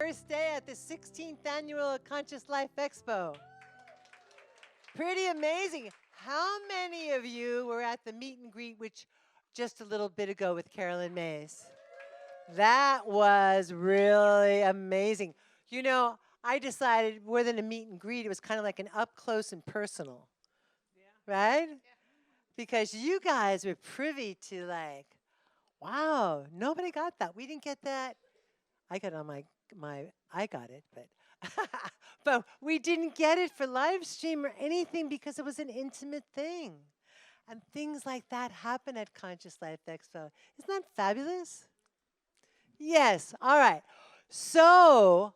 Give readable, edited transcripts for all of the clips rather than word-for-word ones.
first day at the 16th Annual Conscious Life Expo. Pretty amazing. How many of you were at the meet and greet, which just a little bit ago with Carolyn Mays? That was really amazing. You know, I decided more than a meet and greet, it was kind of like an up close and personal. Yeah. Right? Yeah. Because you guys were privy to like, wow, nobody got that. We didn't get that. I got on I got it, but but we didn't get it for live stream or anything because it was an intimate thing. And things like that happen at Conscious Life Expo. Isn't that fabulous? Yes. All right. So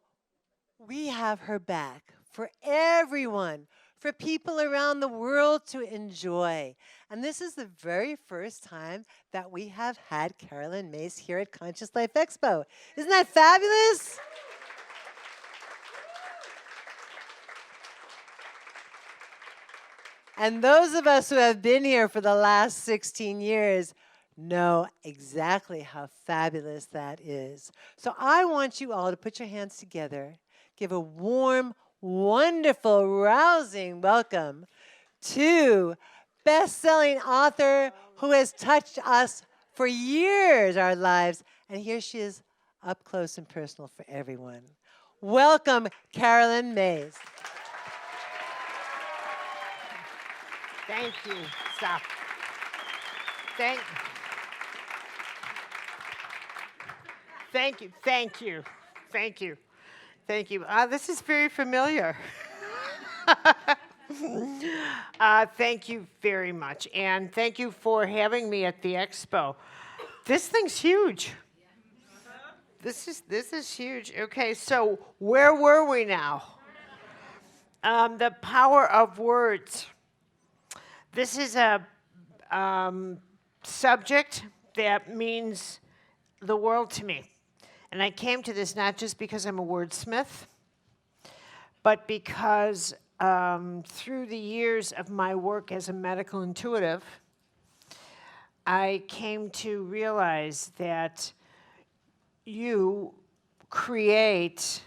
we have her back for everyone, for people around the world to enjoy. And this is the very first time that we have had Carolyn Mays here at Conscious Life Expo. Isn't that fabulous? And those of us who have been here for the last 16 years know exactly how fabulous that is. So I want you all to put your hands together, give a warm, wonderful, rousing welcome to best-selling author who has touched us for years, our lives, and here she is up close and personal for everyone. Welcome, Carolyn Mays. Thank you. Stop. Thank you. Thank you. Thank you. Thank you. This is very familiar. Thank you very much. And thank you for having me at the Expo. This thing's huge. This is huge. Okay, so where were we now? The power of words. This is a subject that means the world to me. And I came to this not just because I'm a wordsmith, but because through the years of my work as a medical intuitive, I came to realize that you create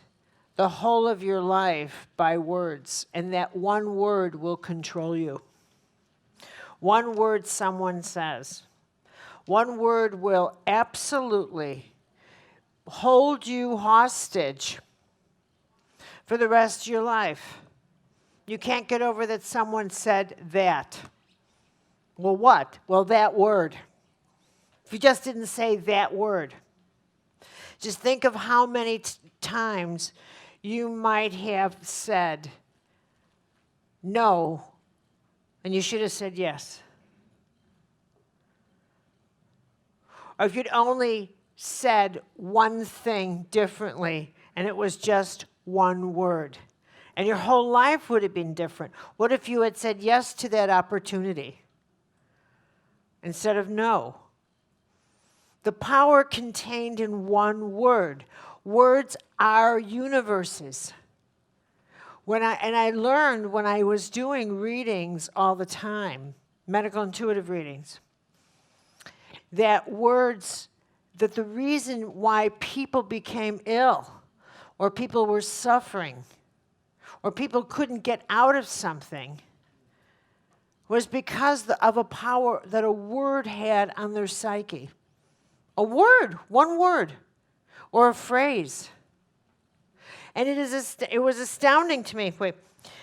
the whole of your life by words, and that one word will control you. One word someone says. One word will absolutely hold you hostage for the rest of your life. You can't get over that someone said that. Well, what? Well, that word. If you just didn't say that word. Just think of how many times you might have said no, and you should have said yes. Or if you'd only said one thing differently, and it was just one word, and your whole life would have been different. What if you had said yes to that opportunity instead of no? The power contained in one word. Words are universes. I learned when I was doing readings all the time, medical intuitive readings, that the reason why people became ill, or people were suffering, or people couldn't get out of something, was because of a power that a word had on their psyche. A word, one word, or a phrase. And it was astounding to me. It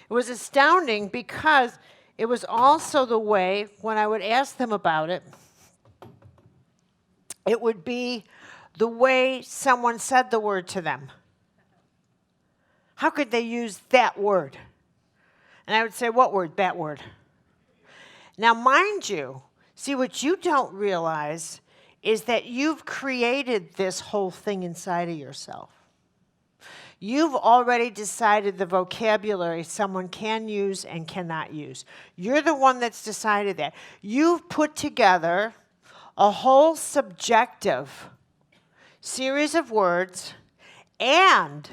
was astounding because it was also the way, when I would ask them about it, it would be the way someone said the word to them. How could they use that word? And I would say, what word? That word. Now, mind you, see, what you don't realize is that you've created this whole thing inside of yourself. You've already decided the vocabulary someone can use and cannot use. You're the one that's decided that. You've put together a whole subjective series of words, and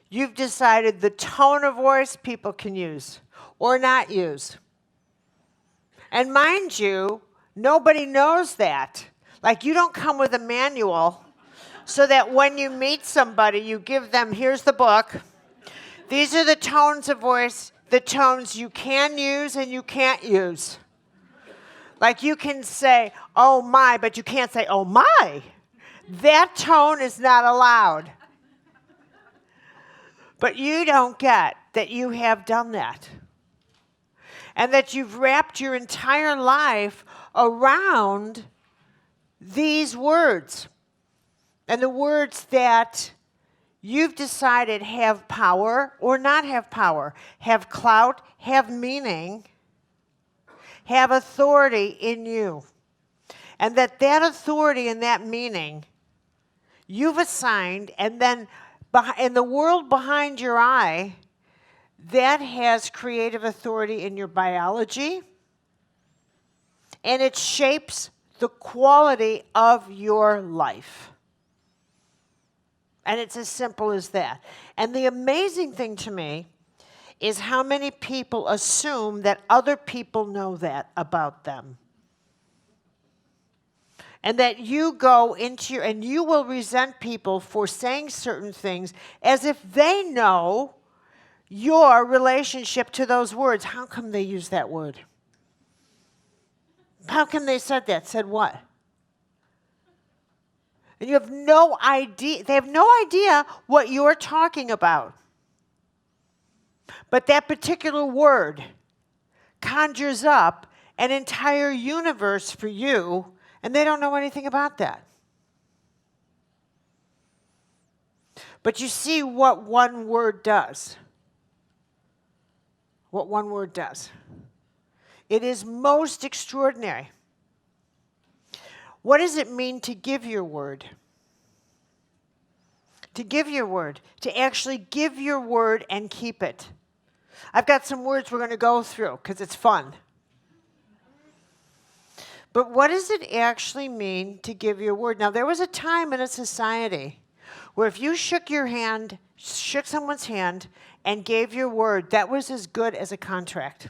you've decided the tone of voice people can use or not use. And mind you, nobody knows that. Like, you don't come with a manual so that when you meet somebody, you give them, here's the book. These are the tones of voice, the tones you can use and you can't use. Like you can say, oh my, but you can't say, oh my. That tone is not allowed. But you don't get that you have done that. And that you've wrapped your entire life around these words. And the words that you've decided have power or not have power, have clout, have meaning, have authority in you. And that authority and that meaning you've assigned, and then in the world behind your eye, that has creative authority in your biology, and it shapes the quality of your life. And it's as simple as that. And the amazing thing to me is how many people assume that other people know that about them. And that you go into and you will resent people for saying certain things as if they know your relationship to those words. How come they use that word? How come they said that? Said what? And you have no idea. They have no idea what you're talking about. But that particular word conjures up an entire universe for you, and they don't know anything about that. But you see what one word does. What one word does. It is most extraordinary. What does it mean to give your word? To give your word. To actually give your word and keep it. I've got some words we're going to go through because it's fun. But what does it actually mean to give your word? Now, there was a time in a society where if you shook someone's hand and gave your word, that was as good as a contract.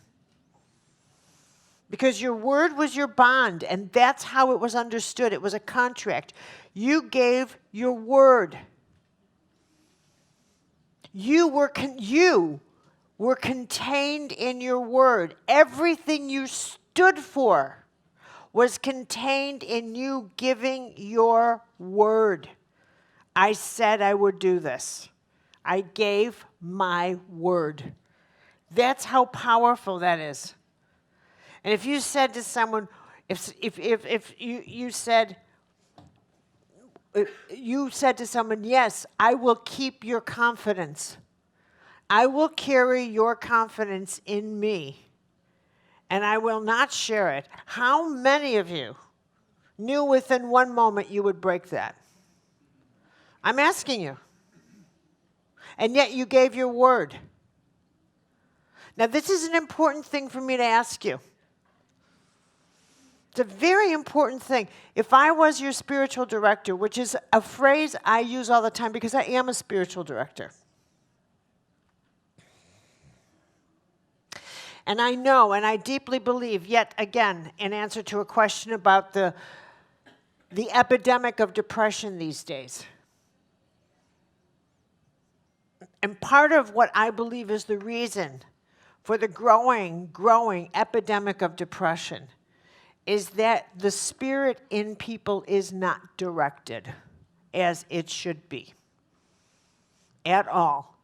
Because your word was your bond, and that's how it was understood. It was a contract. You gave your word. You were contained in your word. Everything you stood for was contained in you giving your word. I said I would do this. I gave my word. That's how powerful that is. And if you said to someone, if you said to someone, yes, I will keep your confidence. I will carry your confidence in me, and I will not share it. How many of you knew within one moment you would break that? I'm asking you. And yet you gave your word. Now, this is an important thing for me to ask you. It's a very important thing. If I was your spiritual director, which is a phrase I use all the time because I am a spiritual director. And I know, and I deeply believe, yet again, in answer to a question about the epidemic of depression these days. And part of what I believe is the reason for the growing epidemic of depression is that the spirit in people is not directed as it should be at all.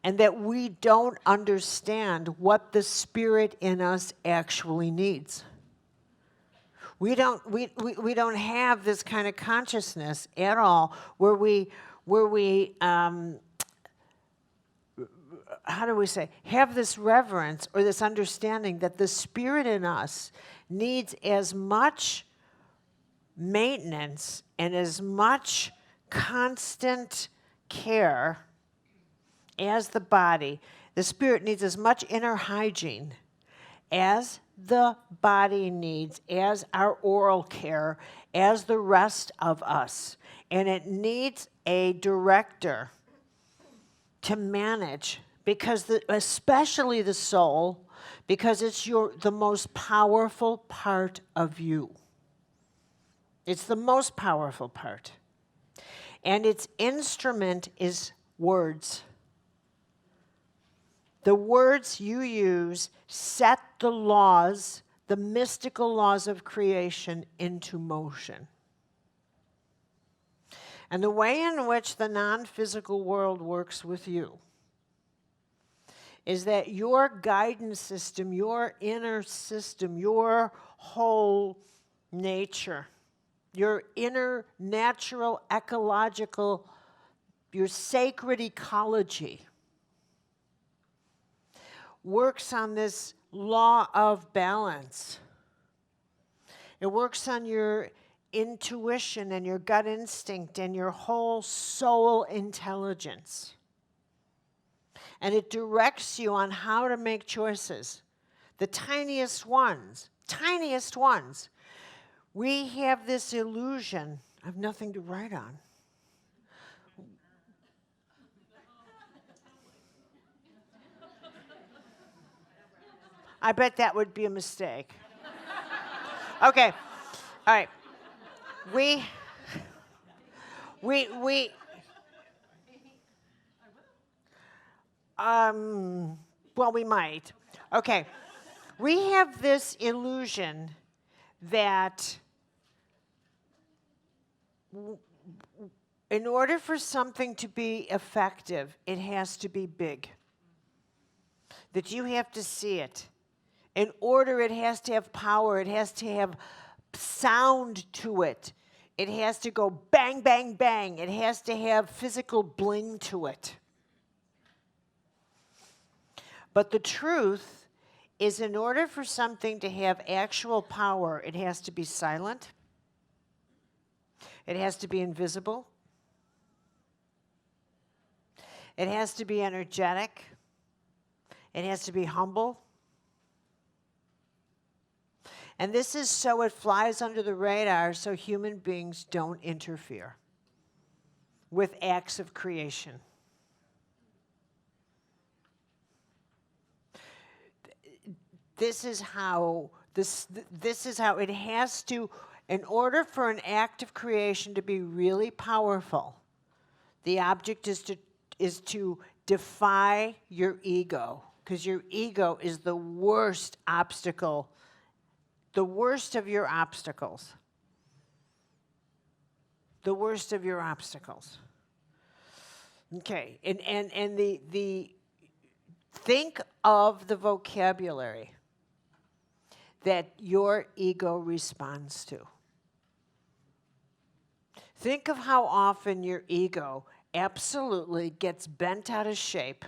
And that we don't understand what the spirit in us actually needs. We don't have this kind of consciousness at all where we how do we say, have this reverence or this understanding that the spirit in us needs as much maintenance and as much constant care as the body. The spirit needs as much inner hygiene as the body needs, as our oral care, as the rest of us. And it needs a director to manage, because especially the soul, because it's the most powerful part of you. It's the most powerful part. And its instrument is words. The words you use set the laws, the mystical laws of creation, into motion. And the way in which the non-physical world works with you is that your guidance system, your inner system, your whole nature, your inner natural ecological, your sacred ecology works on this law of balance. It works on your intuition and your gut instinct and your whole soul intelligence. And it directs you on how to make choices. The tiniest ones, tiniest ones. We have this illusion. I have nothing to write on. I bet that would be a mistake. Okay, all right. Well, we might. Okay, we have this illusion that in order for something to be effective, it has to be big. That you have to see it. In order, it has to have power. It has to have sound to it. It has to go bang, bang, bang. It has to have physical bling to it. But the truth is, in order for something to have actual power, it has to be silent. It has to be invisible. It has to be energetic. It has to be humble. And this is so it flies under the radar so human beings don't interfere with acts of creation. This is how it has to, in order for an act of creation to be really powerful, the object is to defy your ego, because your ego is the worst obstacle, the worst of your obstacles. The worst of your obstacles. Okay, and the think of the vocabulary that your ego responds to. Think of how often your ego absolutely gets bent out of shape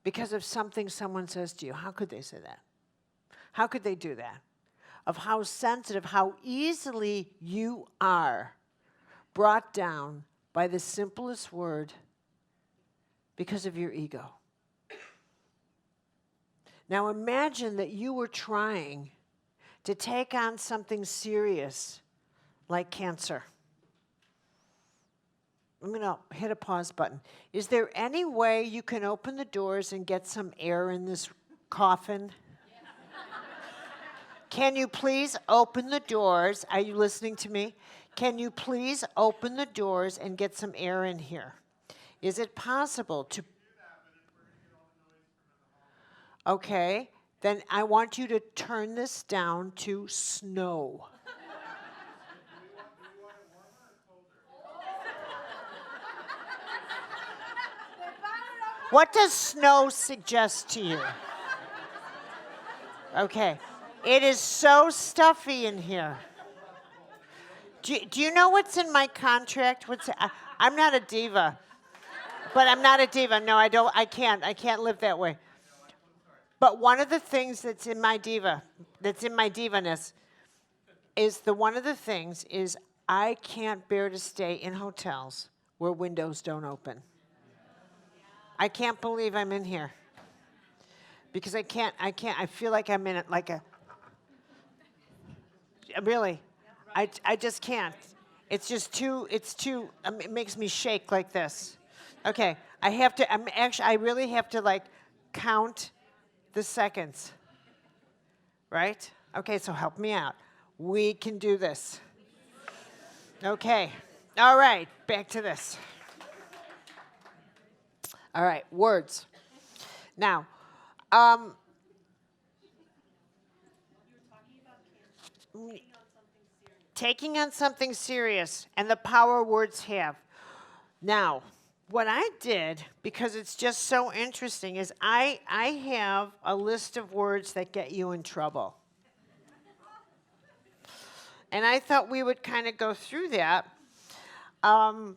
because of something someone says to you. How could they say that? How could they do that? Of how sensitive, how easily you are brought down by the simplest word because of your ego. Now imagine that you were trying to take on something serious like cancer. I'm going to hit a pause button. Is there any way you can open the doors and get some air in this coffin? Can you please open the doors? Are you listening to me? Can you please open the doors and get some air in here? Is it possible to... Okay, then I want you to turn this down to snow. What does snow suggest to you? Okay, it is so stuffy in here. Do you know what's in my contract? I'm not a diva, but I'm not a diva. No, I can't live that way. But one of the things that's in my divaness, is one of the things is I can't bear to stay in hotels where windows don't open. I can't believe I'm in here. Because I feel like I'm in it like a, really, I just can't. It's just too, it makes me shake like this. Okay, I really have to like count the seconds, right? Okay, so help me out. We can do this. Okay, All right, back to this. All right, words. Now, taking on something serious and the power words have. Now, what I did, because it's just so interesting, is I have a list of words that get you in trouble. And I thought we would kind of go through that. And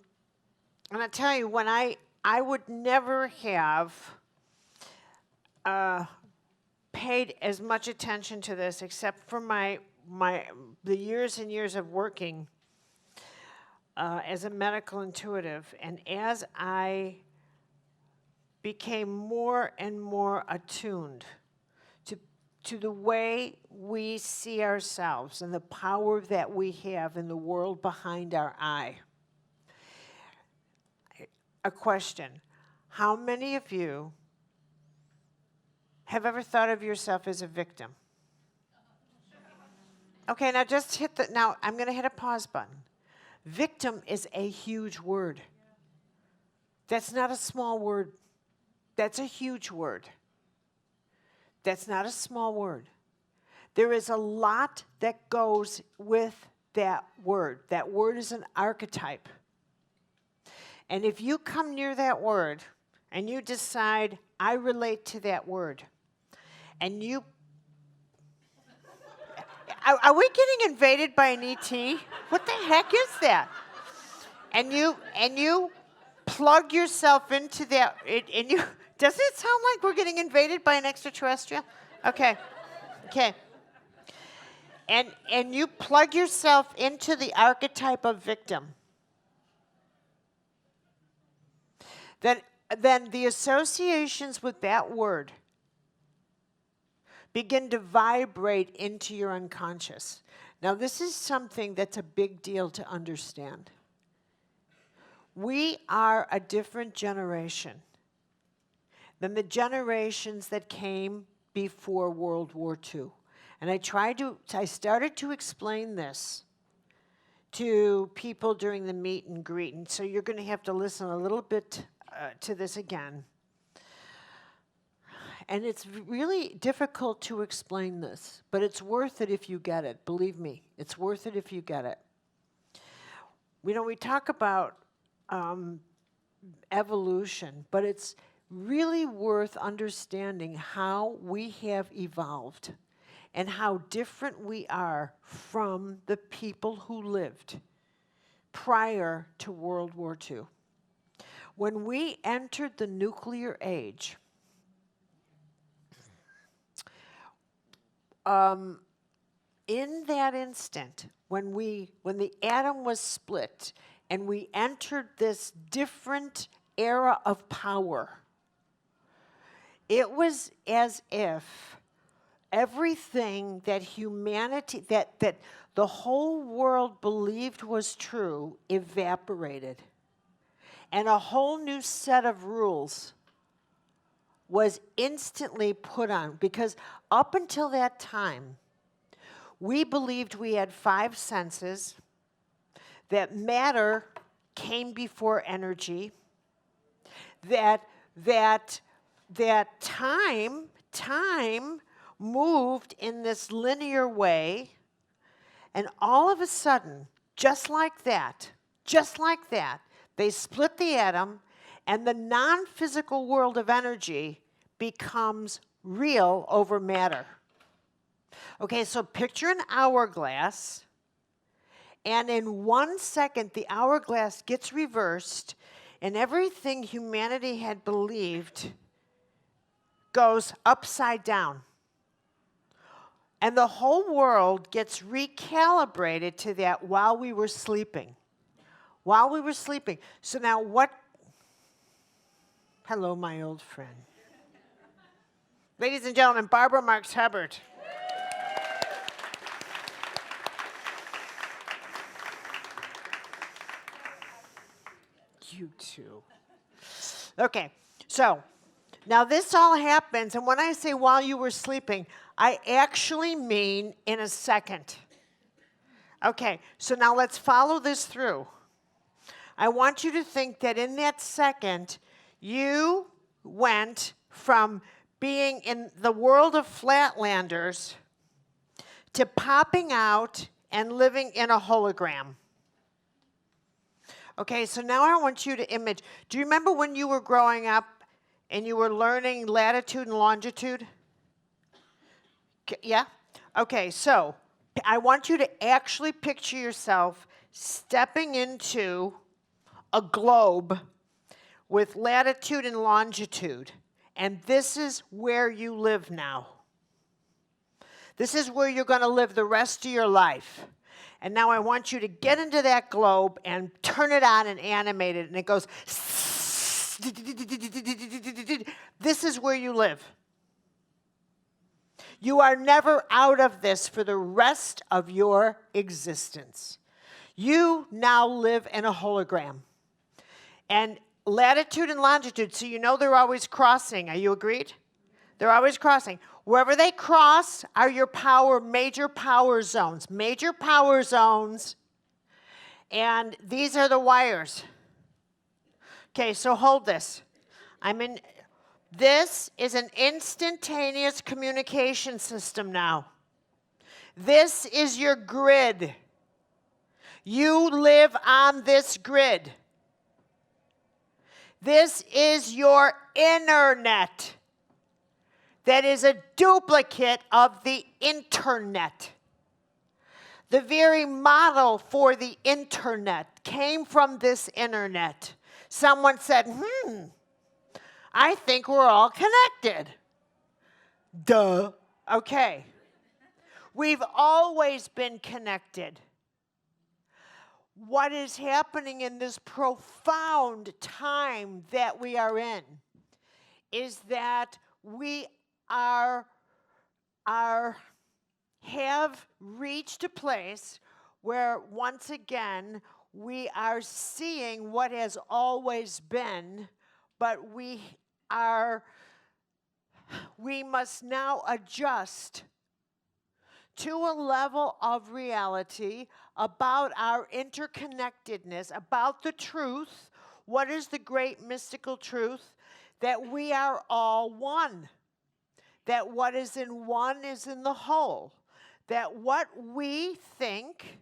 I tell you, when I would never have paid as much attention to this, except for the years and years of working as a medical intuitive. And as I became more and more attuned to the way we see ourselves and the power that we have in the world behind our eye. A question: how many of you have ever thought of yourself as a victim? Okay, now just now I'm going to hit a pause button. Victim is a huge word. That's not a small word. That's a huge word. That's not a small word. There is a lot that goes with that word. That word is an archetype. And if you come near that word and you decide, I relate to that word, and you... Are we getting invaded by an ET? What the heck is that? And you plug yourself into that, and you... Does it sound like we're getting invaded by an extraterrestrial? Okay. And you plug yourself into the archetype of victim. Then the associations with that word begin to vibrate into your unconscious. Now, this is something that's a big deal to understand. We are a different generation than the generations that came before World War II. And I started to explain this to people during the meet and greet, and so you're going to have to listen a little bit to this again. And it's really difficult to explain this, but it's worth it if you get it. Believe me, it's worth it if you get it. We talk about evolution, but it's really worth understanding how we have evolved and how different we are from the people who lived prior to World War II. When we entered the nuclear age, in that instant, when the atom was split and we entered this different era of power, it was as if everything that humanity, that the whole world believed was true, evaporated. And a whole new set of rules was instantly put on, because up until that time, we believed we had 5 senses, that matter came before energy, that time moved in this linear way, and all of a sudden, just like that, they split the atom, and the non-physical world of energy becomes real over matter. Okay, so picture an hourglass, and in 1 second, the hourglass gets reversed, and everything humanity had believed goes upside down. And the whole world gets recalibrated to that while we were sleeping. So now what? Hello, my old friend. Ladies and gentlemen, Barbara Marx Hubbard. You too. Okay, so now this all happens, and when I say while you were sleeping, I actually mean in a second. Okay, so now let's follow this through. I want you to think that in that second, you went from being in the world of flatlanders to popping out and living in a hologram. Okay, so now I want you to image. Do you remember when you were growing up and you were learning latitude and longitude? Yeah? Okay, so I want you to actually picture yourself stepping into a globe with latitude and longitude. And this is where you live now. This is where you're going to live the rest of your life. And now I want you to get into that globe and turn it on and animate it. And it goes, this is where you live. You are never out of this for the rest of your existence. You now live in a hologram. And latitude and longitude, so you know they're always crossing. Are you agreed? They're always crossing. Wherever they cross are your major power zones. Major power zones. And these are the wires. Okay, so hold this. This is an instantaneous communication system now. This is your grid. You live on this grid. This is your internet. That is a duplicate of the internet. The very model for the internet came from this internet. Someone said, I think we're all connected. Duh. Okay. We've always been connected. What is happening in this profound time that we are in is that we have reached a place where once again we are seeing what has always been, but we must now adjust to a level of reality about our interconnectedness, about the truth. What is the great mystical truth? That we are all one. That what is in one is in the whole. That what we think,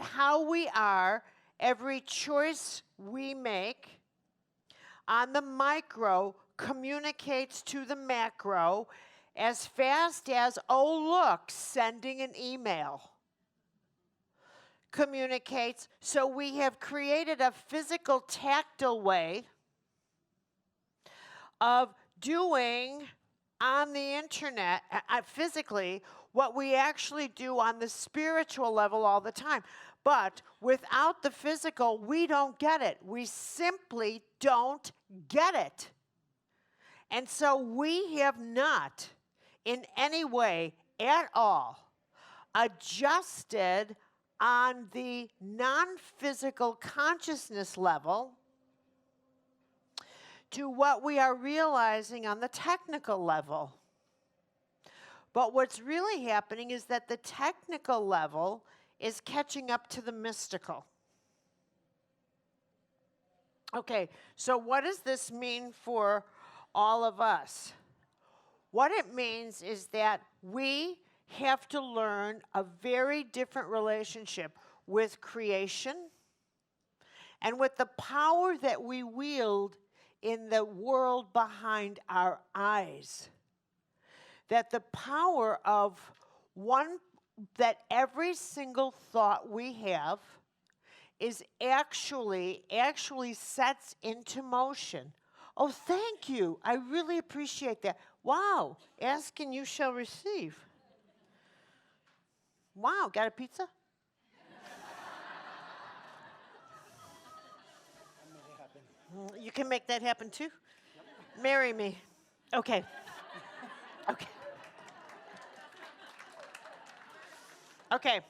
how we are, every choice we make on the micro communicates to the macro as fast as, oh look, sending an email communicates. So we have created a physical, tactile way of doing on the internet, physically, what we actually do on the spiritual level all the time. But without the physical, we don't get it. We simply don't get it. And so we have not, in any way at all, adjusted on the non-physical consciousness level to what we are realizing on the technical level. But what's really happening is that the technical level is catching up to the mystical. Okay, so what does this mean for all of us? What it means is that we have to learn a very different relationship with creation and with the power that we wield in the world behind our eyes. That the power of that every single thought we have is actually sets into motion. Oh, thank you. I really appreciate that. Wow. Ask and you shall receive. Wow. Got a pizza? You can make that happen too? Yep. Marry me. Okay. Okay. Okay.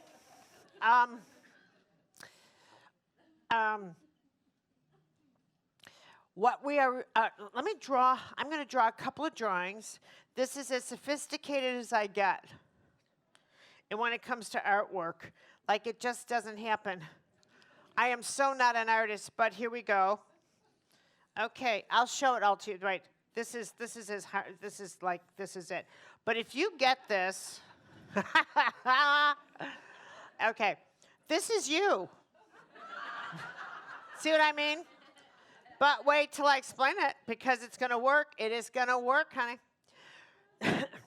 What we are, let me draw, I'm going to draw a couple of drawings. This is as sophisticated as I get. And when it comes to artwork, like it just doesn't happen I am so not an artist, but here we go. Okay, I'll show it all to you. Right, this is as hard. This is it. But if you get this, okay, this is you. See what I mean? But wait till I explain it, because it's going to work. It is going to work, honey.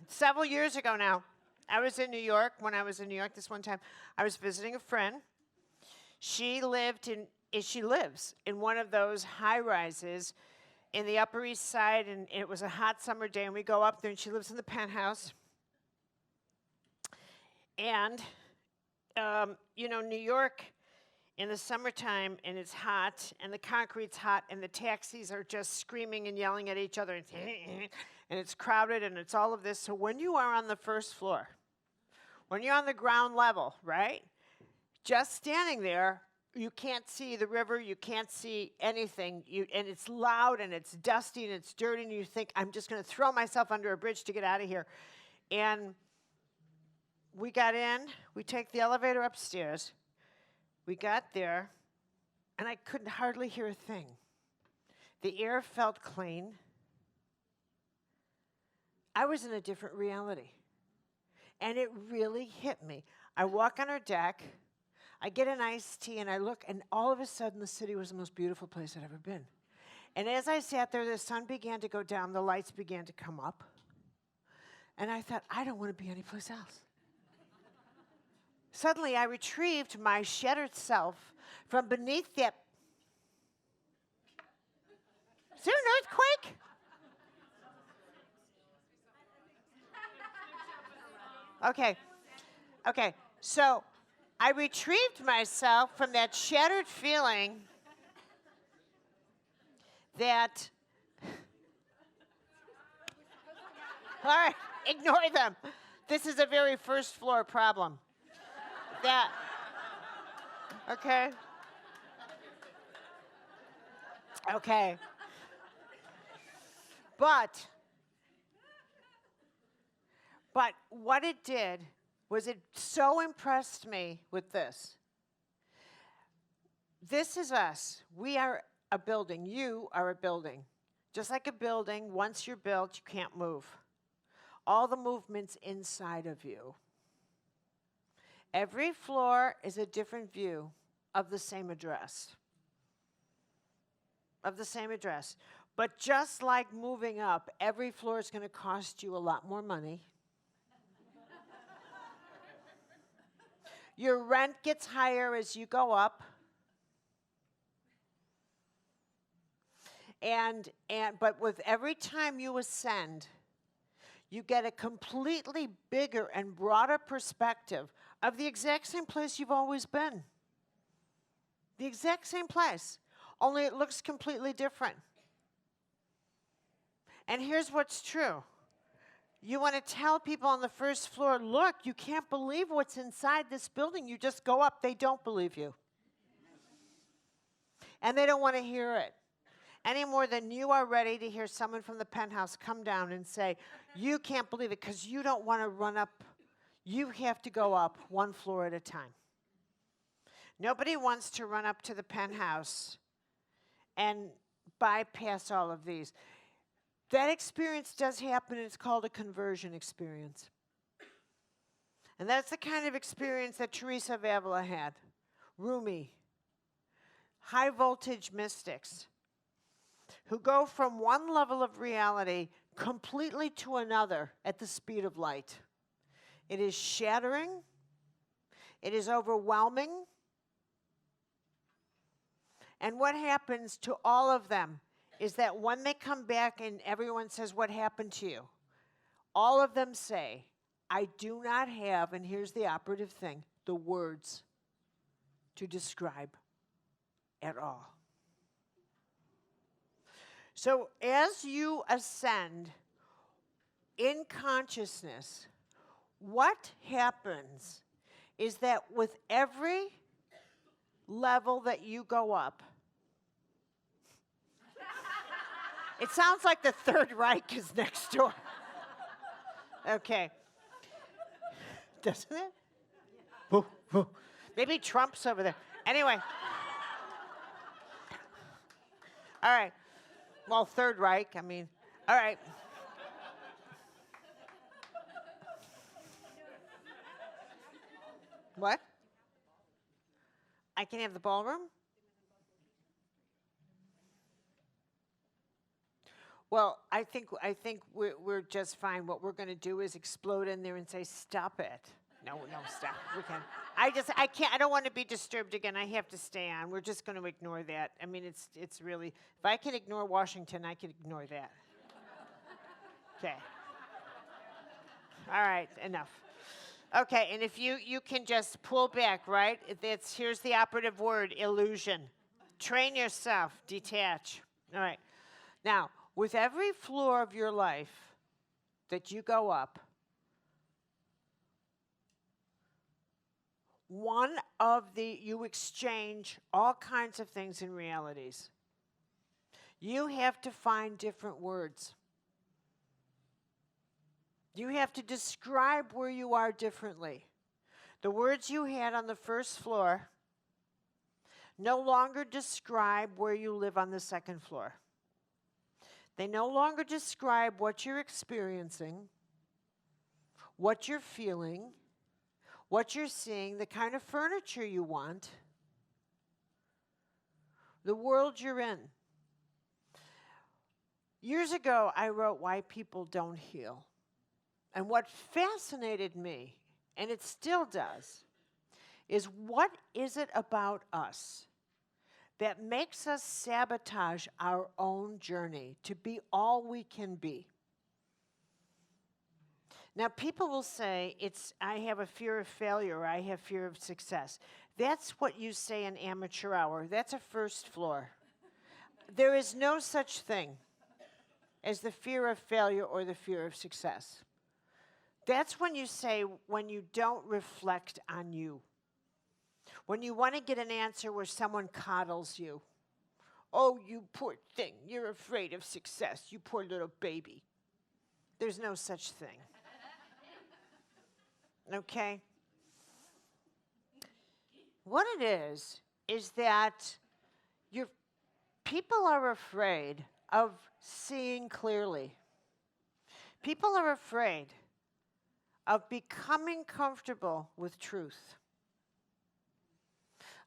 Several years ago now, I was in New York. When I was in New York this one time, I was visiting a friend. She lives in one of those high-rises in the Upper East Side, and it was a hot summer day, and we go up there, and she lives in the penthouse. And, New York in the summertime, and it's hot, and the concrete's hot, and the taxis are just screaming and yelling at each other, and it's crowded, and it's all of this. So when you are on the first floor, when you're on the ground level, right, just standing there, you can't see the river, you can't see anything, and it's loud, and it's dusty, and it's dirty, and you think, I'm just going to throw myself under a bridge to get out of here. And we got in, we take the elevator upstairs, we got there, and I couldn't hardly hear a thing. The air felt clean. I was in a different reality. And it really hit me. I walk on our deck, I get an iced tea, and I look, and all of a sudden the city was the most beautiful place I'd ever been. And as I sat there, the sun began to go down, the lights began to come up. And I thought, I don't want to be anyplace else. Suddenly, I retrieved my shattered self from beneath that. Is there an earthquake? Okay, so I retrieved myself from that shattered feeling that, all right, ignore them. This is a very first floor problem. That, okay. But what it did was it so impressed me with this. This is us. We are a building. You are a building. Just like a building, once you're built, you can't move. All the movement's inside of you. Every floor is a different view of the same address. But just like moving up, every floor is going to cost you a lot more money. Your rent gets higher as you go up. But with every time you ascend, you get a completely bigger and broader perspective of the exact same place you've always been. The exact same place, only it looks completely different. And here's what's true. You want to tell people on the first floor, look, you can't believe what's inside this building. You just go up, they don't believe you. And they don't want to hear it. Any more than you are ready to hear someone from the penthouse come down and say, you can't believe it, because you don't want to run up. You have to go up one floor at a time. Nobody wants to run up to the penthouse and bypass all of these. That experience does happen, and it's called a conversion experience. And that's the kind of experience that Teresa of Avila had. Rumi, high voltage mystics who go from one level of reality completely to another at the speed of light. It is shattering. It is overwhelming. And what happens to all of them is that when they come back and everyone says, what happened to you? All of them say, I do not have, and here's the operative thing, the words to describe at all. So as you ascend in consciousness, what happens is that with every level that you go up, it sounds like the Third Reich is next door. Okay. Doesn't it? Maybe Trump's over there. Anyway. All right. Well, Third Reich, I mean, all right. What? I can have the ballroom? Well, I think we're just fine. What we're going to do is explode in there and say, "Stop it." No, stop. We can. I can't. I don't want to be disturbed again. I have to stay on. We're just going to ignore that. I mean, it's really. If I can ignore Washington, I can ignore that. Okay. All right. Enough. Okay. And if you can just pull back, right? Here's the operative word: illusion. Train yourself. Detach. All right. Now, with every floor of your life that you go up, you exchange all kinds of things and realities. You have to find different words. You have to describe where you are differently. The words you had on the first floor no longer describe where you live on the second floor. They no longer describe what you're experiencing, what you're feeling, what you're seeing, the kind of furniture you want, the world you're in. Years ago, I wrote Why People Don't Heal. And what fascinated me, and it still does, is what is it about us that makes us sabotage our own journey to be all we can be? Now, people will say, I have a fear of failure, or I have fear of success. That's what you say in amateur hour. That's a first floor. There is no such thing as the fear of failure or the fear of success. That's when you say, when you don't reflect on you. When you want to get an answer where someone coddles you. Oh, you poor thing, you're afraid of success, you poor little baby. There's no such thing. Okay? What it is that people are afraid of seeing clearly. People are afraid of becoming comfortable with truth,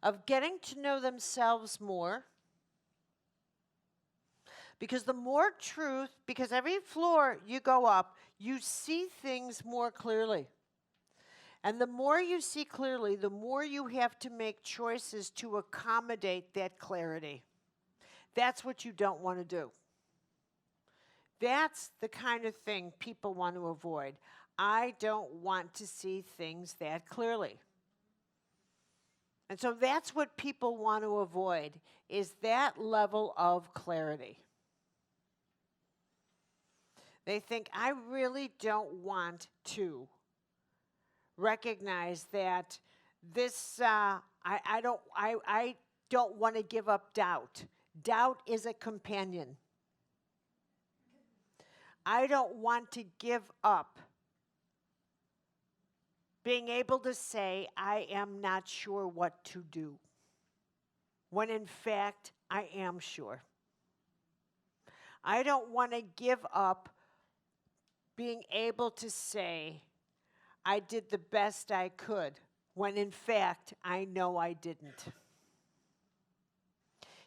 of getting to know themselves more. Because the more truth, because every floor you go up, you see things more clearly. And the more you see clearly, the more you have to make choices to accommodate that clarity. That's what you don't want to do. That's the kind of thing people want to avoid. I don't want to see things that clearly. And so that's what people want to avoid, is that level of clarity. They think, I really don't want to recognize that this, I don't want to give up doubt. Doubt is a companion. I don't want to give up being able to say, I am not sure what to do, when in fact, I am sure. I don't want to give up being able to say, I did the best I could, when in fact, I know I didn't.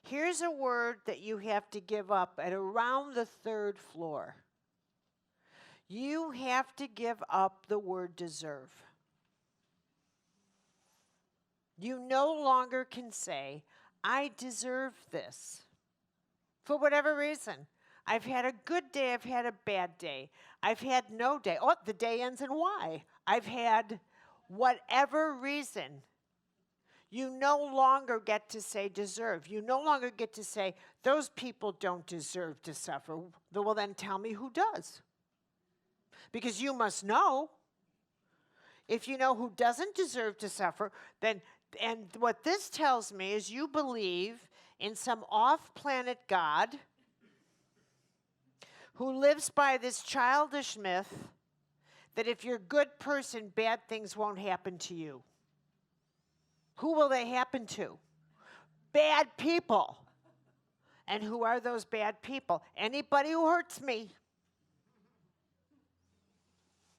Here's a word that you have to give up at around the third floor. You have to give up the word deserve. You no longer can say, I deserve this. For whatever reason. I've had a good day, I've had a bad day. I've had no day. Oh, the day ends in Y. I've had whatever reason. You no longer get to say deserve. You no longer get to say, those people don't deserve to suffer. Well, then tell me who does. Because you must know. If you know who doesn't deserve to suffer, then, and what this tells me is you believe in some off-planet God who lives by this childish myth that if you're a good person, bad things won't happen to you. Who will they happen to? Bad people. And who are those bad people? Anybody who hurts me.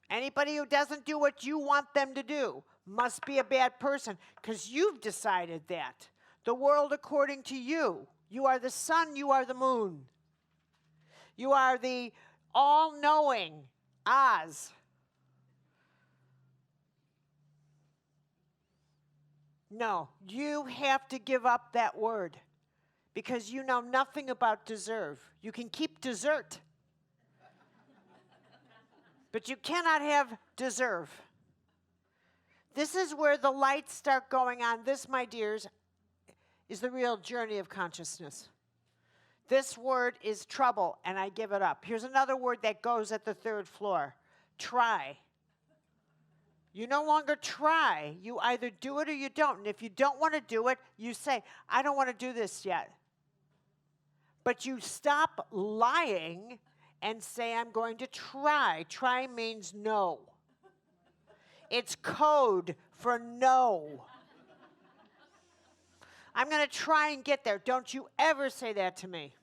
Anybody who doesn't do what you want them to do must be a bad person because you've decided that. The world according to you. You are the sun, you are the moon. You are the all-knowing Oz. No, you have to give up that word because you know nothing about deserve. You can keep dessert, but you cannot have deserve. This is where the lights start going on. This, my dears, is the real journey of consciousness. This word is trouble, and I give it up. Here's another word that goes at the third floor. Try. You no longer try. You either do it or you don't. And if you don't want to do it, you say, I don't want to do this yet. But you stop lying and say, I'm going to try. Try means no. It's code for no. I'm going to try and get there. Don't you ever say that to me.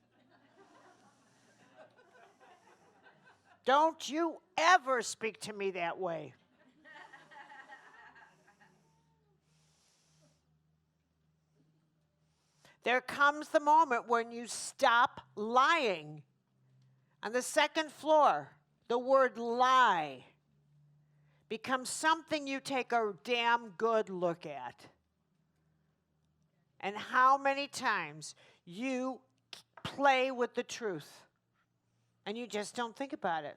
Don't you ever speak to me that way. There comes the moment when you stop lying. On the second floor, the word lie becomes something you take a damn good look at. And how many times you play with the truth and you just don't think about it.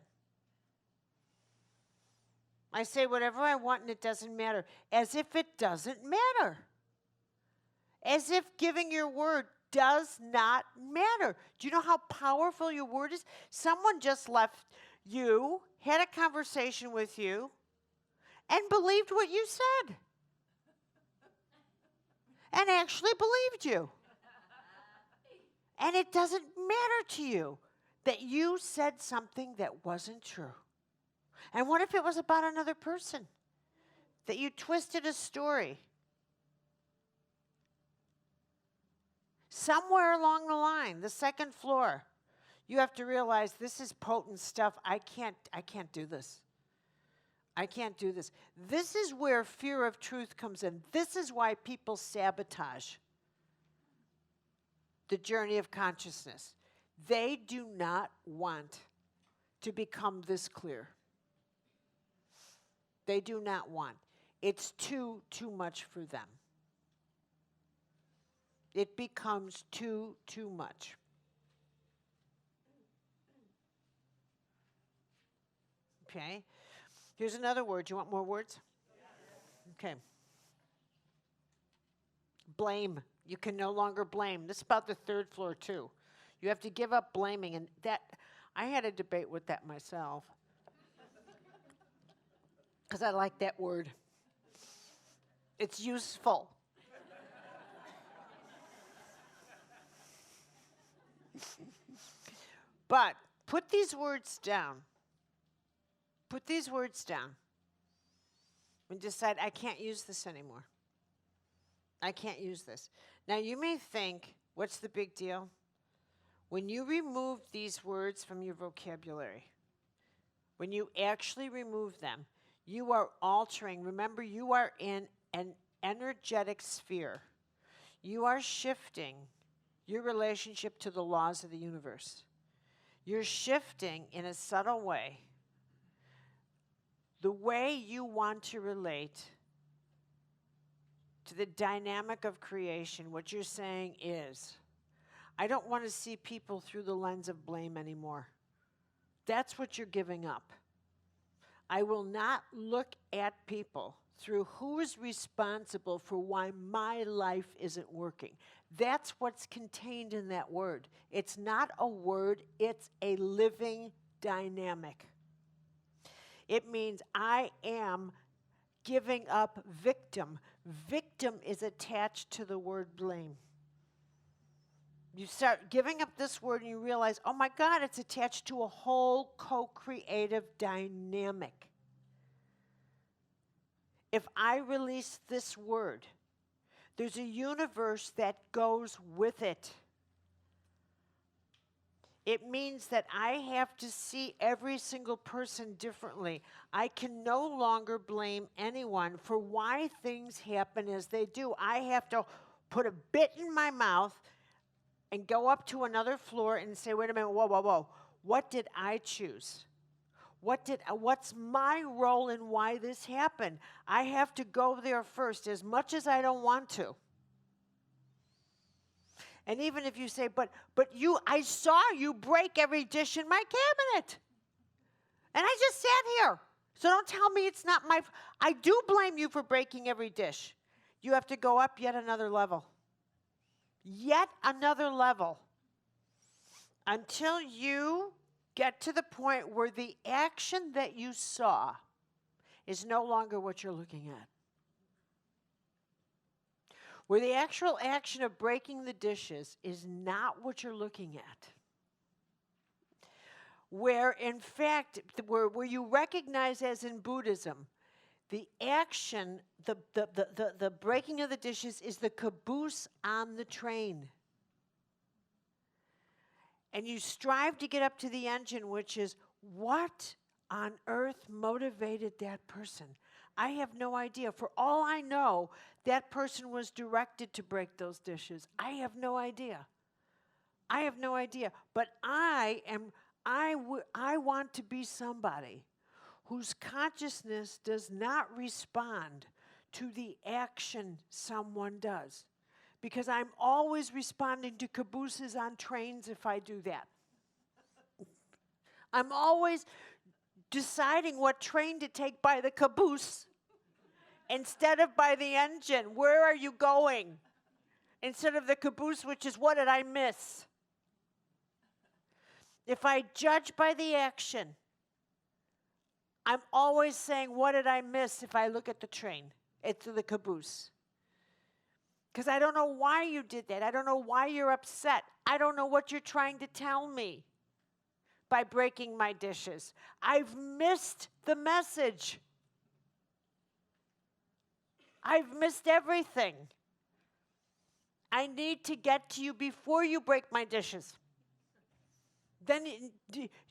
I say whatever I want and it doesn't matter, as if it doesn't matter. As if giving your word does not matter. Do you know how powerful your word is? Someone just left you, had a conversation with you, and believed what you said. And actually believed you. And it doesn't matter to you that you said something that wasn't true. And what if it was about another person? That you twisted a story. Somewhere along the line, the second floor, you have to realize this is potent stuff. I can't do this. I can't do this. This is where fear of truth comes in. This is why people sabotage the journey of consciousness. They do not want to become this clear. They do not want. It's too much for them. It becomes too much. Okay. Here's another word. Do you want more words? Okay. Blame. You can no longer blame. This is about the third floor, too. You have to give up blaming. And that, I had a debate with that myself. Because I like that word. It's useful. But put these words down. Put these words down. And decide, I can't use this anymore. I can't use this. Now, you may think, what's the big deal? When you remove these words from your vocabulary, when you actually remove them, you are altering. Remember, you are in an energetic sphere. You are shifting your relationship to the laws of the universe. You're shifting in a subtle way the way you want to relate to the dynamic of creation. What you're saying is, I don't want to see people through the lens of blame anymore. That's what you're giving up. I will not look at people through who is responsible for why my life isn't working. That's what's contained in that word. It's not a word, it's a living dynamic. It means I am giving up victim. Victim is attached to the word blame. You start giving up this word and you realize, oh my God, it's attached to a whole co-creative dynamic. If I release this word, there's a universe that goes with it. It means that I have to see every single person differently. I can no longer blame anyone for why things happen as they do. I have to put a bit in my mouth and go up to another floor and say, wait a minute, whoa, whoa, whoa. What did I choose? What's my role in why this happened? I have to go there first, as much as I don't want to. And even if you say, but I saw you break every dish in my cabinet. And I just sat here. So don't tell me it's not my, I do blame you for breaking every dish. You have to go up yet another level. Yet another level. Until you get to the point where the action that you saw is no longer what you're looking at. Where the actual action of breaking the dishes is not what you're looking at. Where, in fact, where you recognize, as in Buddhism, the action, the breaking of the dishes is the caboose on the train. And you strive to get up to the engine, which is, what on earth motivated that person? I have no idea. For all I know, that person was directed to break those dishes. I have no idea. I have no idea. But I want to be somebody whose consciousness does not respond to the action someone does. Because I'm always responding to cabooses on trains if I do that. I'm always deciding what train to take by the caboose instead of by the engine. Where are you going? Instead of the caboose, which is, what did I miss? If I judge by the action, I'm always saying, what did I miss if I look at the train, at the caboose? Because I don't know why you did that. I don't know why you're upset. I don't know what you're trying to tell me by breaking my dishes. I've missed the message. I've missed everything. I need to get to you before you break my dishes. Then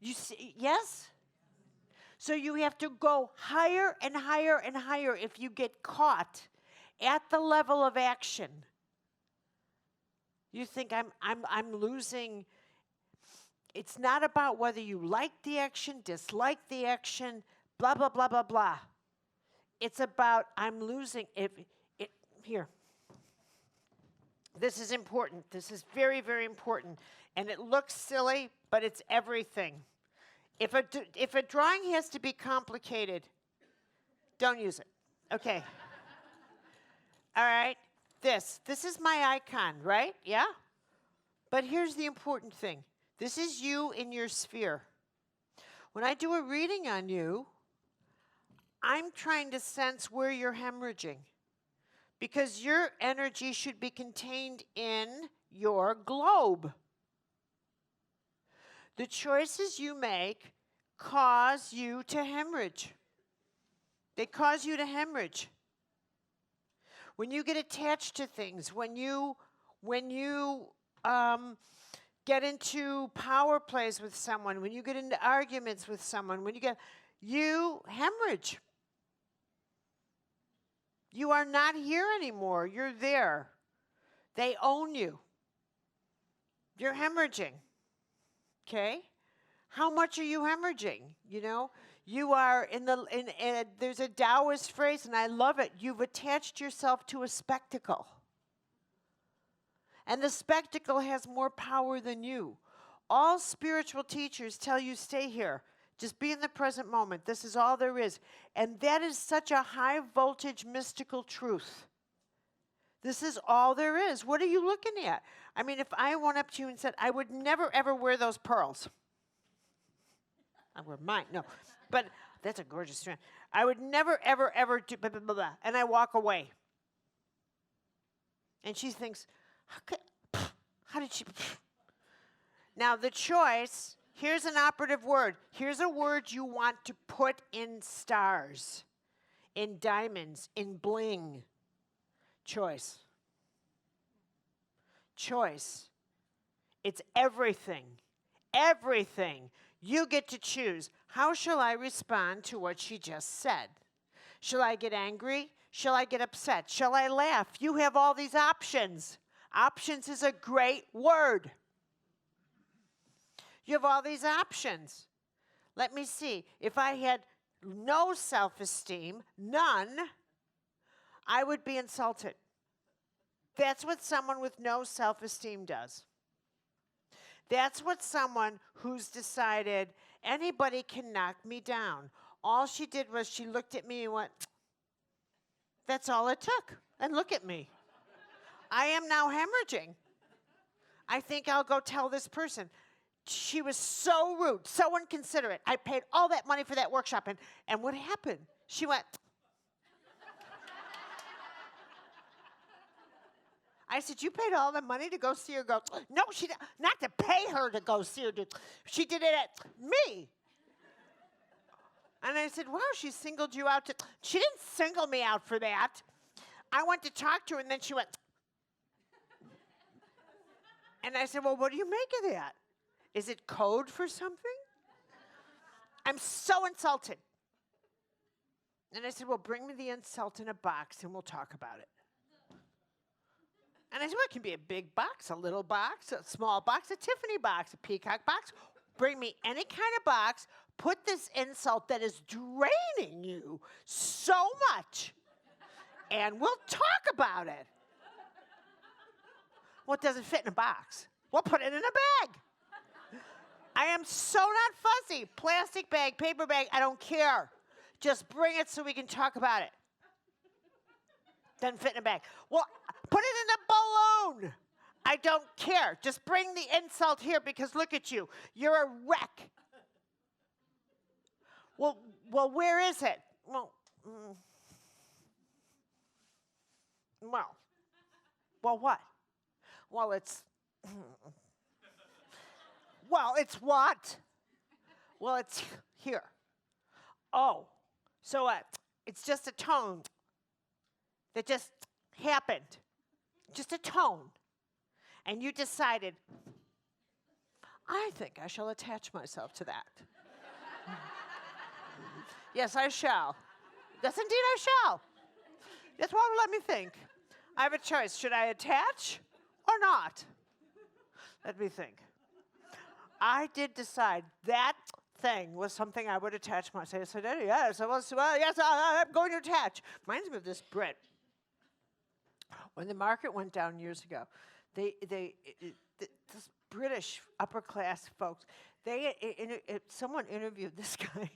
you see, yes? So you have to go higher and higher and higher if you get caught at the level of action. You think I'm losing. It's not about whether you like the action, dislike the action, blah, blah, blah, blah, blah. It's about I'm losing. Here. This is important. This is very, very important. And it looks silly, but it's everything. If a drawing has to be complicated, don't use it. Okay. All right. This is my icon, right? Yeah? But here's the important thing. This is you in your sphere. When I do a reading on you, I'm trying to sense where you're hemorrhaging. Because your energy should be contained in your globe. The choices you make cause you to hemorrhage. They cause you to hemorrhage. When you get attached to things, when you get into power plays with someone, when you get into arguments with someone, you hemorrhage. You are not here anymore. You're there. They own you. You're hemorrhaging. Okay? How much are you hemorrhaging? You know, you are there's a Taoist phrase, and I love it. You've attached yourself to a spectacle. And the spectacle has more power than you. All spiritual teachers tell you, stay here. Just be in the present moment. This is all there is. And that is such a high voltage mystical truth. This is all there is. What are you looking at? I mean, if I went up to you and said, I would never, ever wear those pearls. I wear mine, no. But that's a gorgeous strand. I would never, ever, ever do blah, blah, blah, blah. And I walk away. And she thinks, how did she? Now, the choice, here's an operative word. Here's a word you want to put in stars, in diamonds, in bling. Choice. Choice. It's everything. everything. You get to choose. How shall I respond to what she just said? Shall I get angry? Shall I get upset? Shall I laugh? You have all these options. Options is a great word. You have all these options. Let me see. If I had no self-esteem, none, I would be insulted. That's what someone with no self-esteem does. That's what someone who's decided anybody can knock me down. All she did was she looked at me and went, that's all it took. And look at me. I am now hemorrhaging. I think I'll go tell this person. She was so rude, so inconsiderate. I paid all that money for that workshop, and what happened? She went. I said, you paid all the money to go see her go? No, she not to pay her to go see her. She did it at me. And I said, wow, she singled you out. She didn't single me out for that. I went to talk to her, and then she went. And I said, well, what do you make of that? Is it code for something? I'm so insulted. And I said, well, bring me the insult in a box and we'll talk about it. And I said, well, it can be a big box, a little box, a small box, a Tiffany box, a peacock box. Bring me any kind of box. Put this insult that is draining you so much, and we'll talk about it. Well, it doesn't fit in a box. We'll put it in a bag. I am so not fussy. Plastic bag, paper bag, I don't care. Just bring it so we can talk about it. Doesn't fit in a bag. Well, put it in a balloon. I don't care. Just bring the insult here because look at you. You're a wreck. Well, where is it? Well, what? Well, it's what? Well, it's here. Oh, so what? It's just a tone that just happened. Just a tone. And you decided, I think I shall attach myself to that. Yes, I shall. Yes, indeed I shall. That's what will let me think. I have a choice. Should I attach or not? Let me think. I did decide that thing was something I would attach myself. I said, yes, I'm going to attach. Reminds me of this Brit. When the market went down years ago, this British upper class folks, someone interviewed this guy.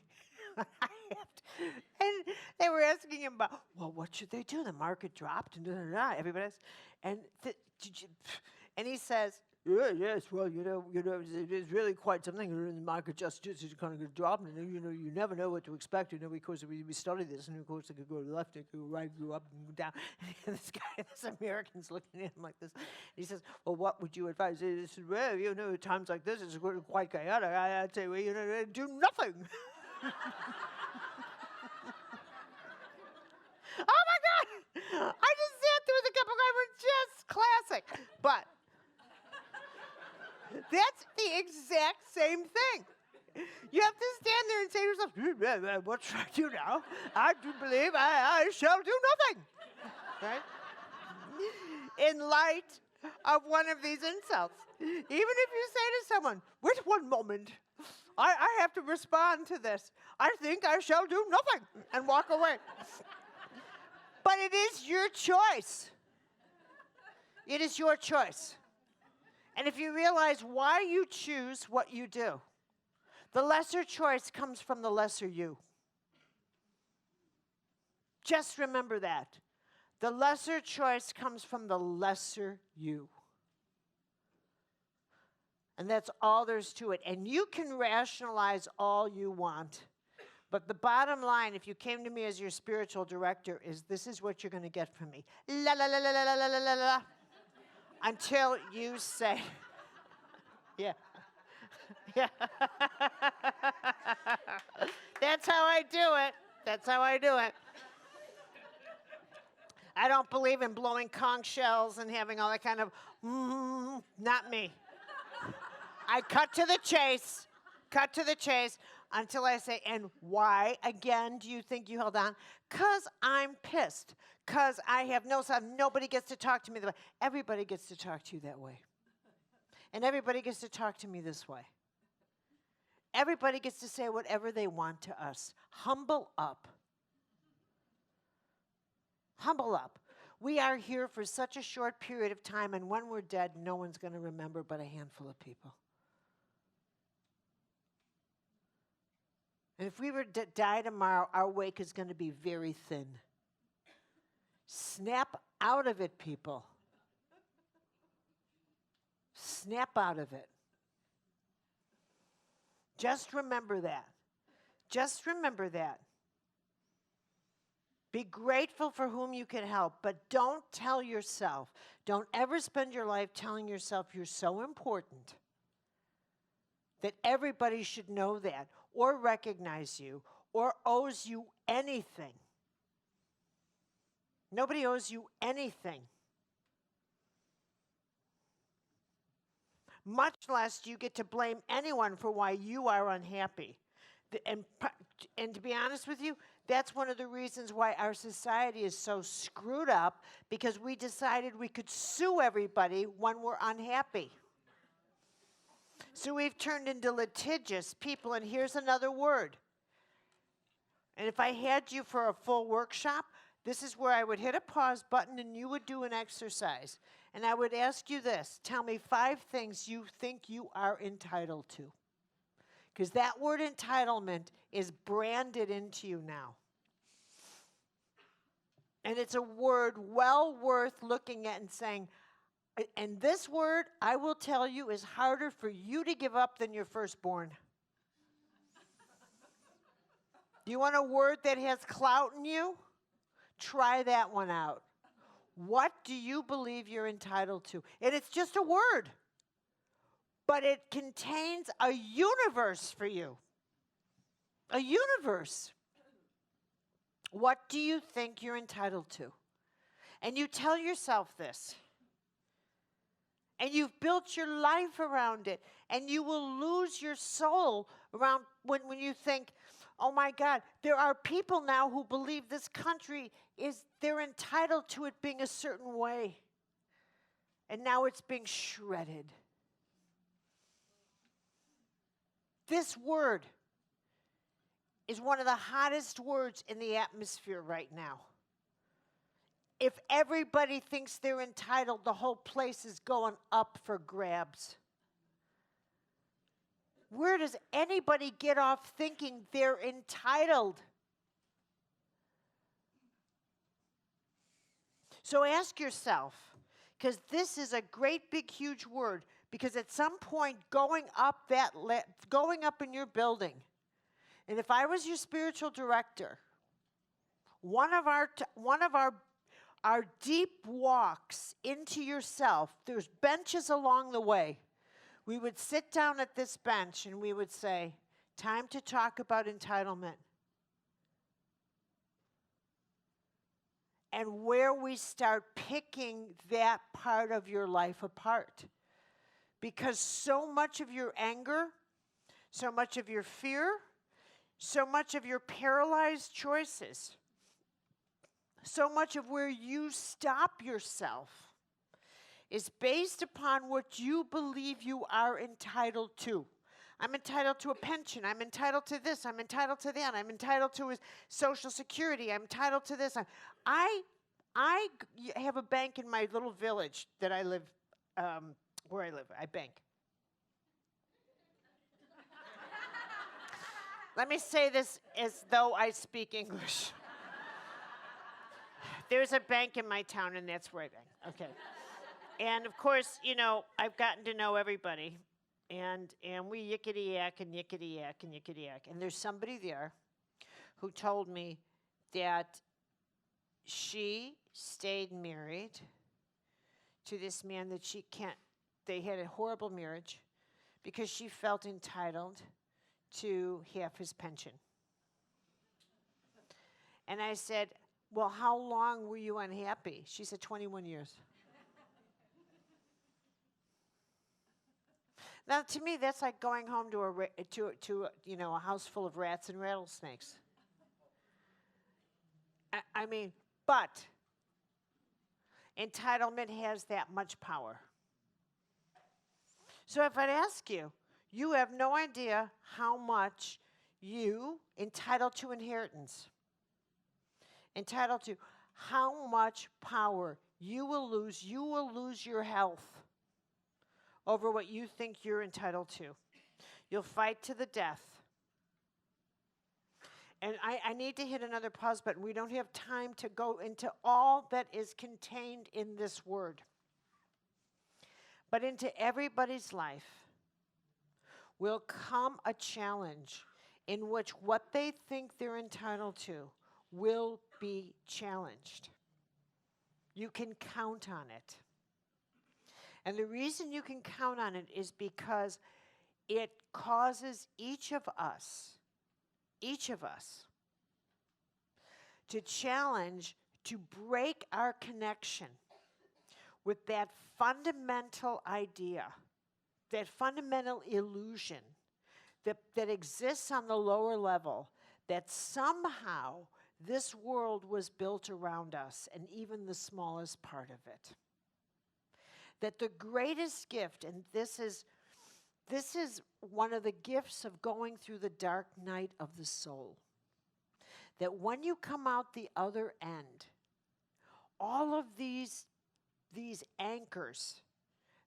And they were asking him about, well, what should they do? The market dropped and everybody's, and he says, yes, well, it is really quite something. The market just is kind of dropping, and you never know what to expect. Of course, we study this, and of course, it could go left, it could go right, go up, and go down. And this American's looking at him like this. And he says, well, what would you advise? He says, well, at times like this, it's quite chaotic. I'd say, well, do nothing. Oh my God! I just sat through the cup of coffee, just classic. But that's the exact same thing. You have to stand there and say to yourself, what shall I do now? I do believe I shall do nothing. Right? In light of one of these insults, even if you say to someone, wait one moment, I have to respond to this. I think I shall do nothing, and walk away. But it is your choice. It is your choice. And if you realize why you choose what you do, the lesser choice comes from the lesser you. Just remember that. The lesser choice comes from the lesser you. And that's all there's to it. And you can rationalize all you want. But the bottom line, if you came to me as your spiritual director, is this is what you're going to get from me. La, la, la, la, la, la, la, la, la. Until you say, yeah. Yeah. That's how I do it. That's how I do it. I don't believe in blowing conch shells and having all that kind of, not me. I cut to the chase, until I say, and why, again, do you think you held on? Because I'm pissed. Because I have no son. Nobody gets to talk to me that way. Everybody gets to talk to you that way. And everybody gets to talk to me this way. Everybody gets to say whatever they want to us. Humble up. Humble up. We are here for such a short period of time, and when we're dead, no one's going to remember but a handful of people. And if we were to die tomorrow, our wake is going to be very thin. Snap out of it, people. Snap out of it. Just remember that. Just remember that. Be grateful for whom you can help, but don't tell yourself. Don't ever spend your life telling yourself you're so important that everybody should know that or recognize you or owes you anything. Nobody owes you anything. Much less do you get to blame anyone for why you are unhappy. And to be honest with you, that's one of the reasons why our society is so screwed up, because we decided we could sue everybody when we're unhappy. So we've turned into litigious people, and here's another word. And if I had you for a full workshop, this is where I would hit a pause button and you would do an exercise. And I would ask you this. Tell me 5 things you think you are entitled to. Because that word entitlement is branded into you now. And it's a word well worth looking at and saying, and this word, I will tell you, is harder for you to give up than your firstborn. Do you want a word that has clout in you? Try that one out. What do you believe you're entitled to? And it's just a word, but it contains a universe for you. A universe. What do you think you're entitled to? And you tell yourself this. And you've built your life around it. And you will lose your soul around when you think, oh my God, there are people now who believe this country they're entitled to it being a certain way. And now it's being shredded. This word is one of the hottest words in the atmosphere right now. If everybody thinks they're entitled, the whole place is going up for grabs. Where does anybody get off thinking they're entitled? So ask yourself, because this is a great big huge word, because at some point going up in your building, and if I was your spiritual director, one of our deep walks into yourself, there's benches along the way. We would sit down at this bench and we would say, time to talk about entitlement. And where we start picking that part of your life apart. Because so much of your anger, so much of your fear, so much of your paralyzed choices, so much of where you stop yourself is based upon what you believe you are entitled to. I'm entitled to a pension. I'm entitled to this. I'm entitled to that. I'm entitled to Social Security. I'm entitled to this. I have a bank in my little village that I live, where I live. I bank. Let me say this as though I speak English. There's a bank in my town, and that's where I bank. Okay. And, of course, I've gotten to know everybody. And we yickety-yak and yickety-yak and yickety-yak. And there's somebody there who told me that she stayed married to this man that they had a horrible marriage because she felt entitled to half his pension. And I said, well, how long were you unhappy? She said, 21 years. Now, to me, that's like going home to a house full of rats and rattlesnakes. I mean, but entitlement has that much power. So if I'd ask you, you have no idea how much you entitled to inheritance, entitled to how much power you will lose. You will lose your health over what you think you're entitled to. You'll fight to the death. And I need to hit another pause button. We don't have time to go into all that is contained in this word. But into everybody's life will come a challenge in which what they think they're entitled to will be challenged. You can count on it. And the reason you can count on it is because it causes each of us, to challenge, to break our connection with that fundamental idea, that fundamental illusion that exists on the lower level, that somehow this world was built around us, and even the smallest part of it. That the greatest gift, and this is one of the gifts of going through the dark night of the soul, that when you come out the other end, all of these anchors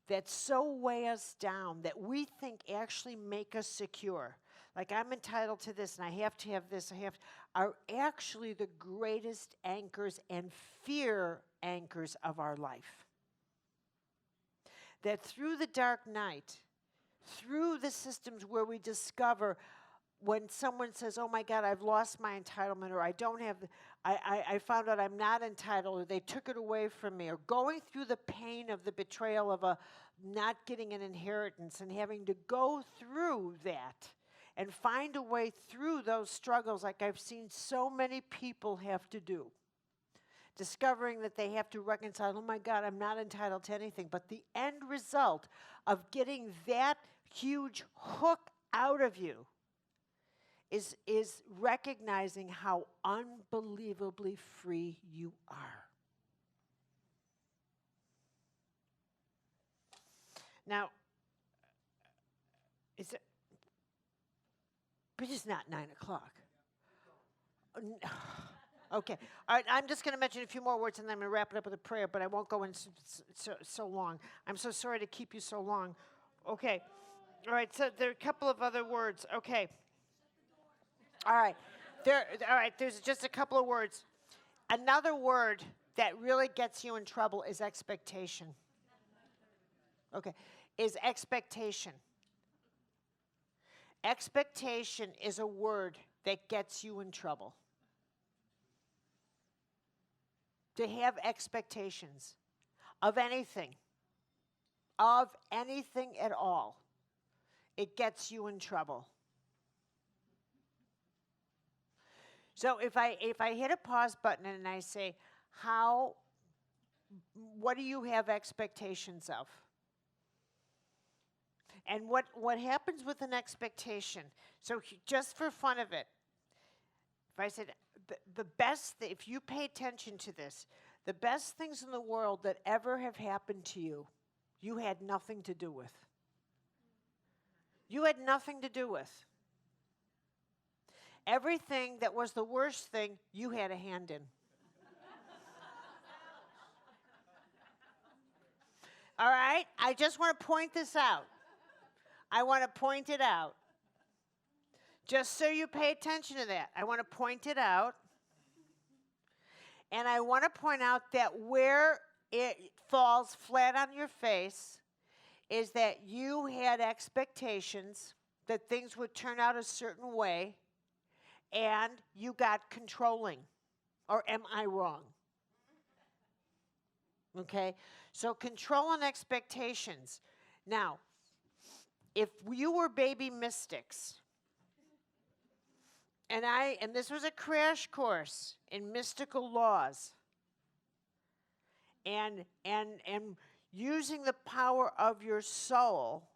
that so weigh us down, that we think actually make us secure, like I'm entitled to this and I have to have this, are actually the greatest anchors and fear anchors of our life. That through the dark night, through the systems where we discover when someone says, oh my God, I've lost my entitlement, or I found out I'm not entitled, or they took it away from me, or going through the pain of the betrayal of not getting an inheritance and having to go through that and find a way through those struggles like I've seen so many people have to do. Discovering that they have to reconcile, oh my God, I'm not entitled to anything. But the end result of getting that huge hook out of you is recognizing how unbelievably free you are. Now, but it's not 9 o'clock. Okay. All right, I'm just going to mention a few more words and then I'm going to wrap it up with a prayer, but I won't go in so long. I'm so sorry to keep you so long. Okay. All right, so there are a couple of other words. Okay. All right. There's just a couple of words. Another word that really gets you in trouble is expectation. Okay. Is expectation. Expectation is a word that gets you in trouble. To have expectations of anything at all, it gets you in trouble. So if I hit a pause button and I say, what do you have expectations of? And what happens with an expectation? So just for fun of it, if I said, the best, if you pay attention to this, the best things in the world that ever have happened to you, you had nothing to do with. You had nothing to do with. Everything that was the worst thing, you had a hand in. All right? I just want to point this out. I want to point it out. Just so you pay attention to that. I want to point it out. And I want to point out that where it falls flat on your face is that you had expectations that things would turn out a certain way, and you got controlling. Or am I wrong? Okay? So control and expectations. Now, if you were baby mystics, and this was a crash course in mystical laws, and using the power of your soul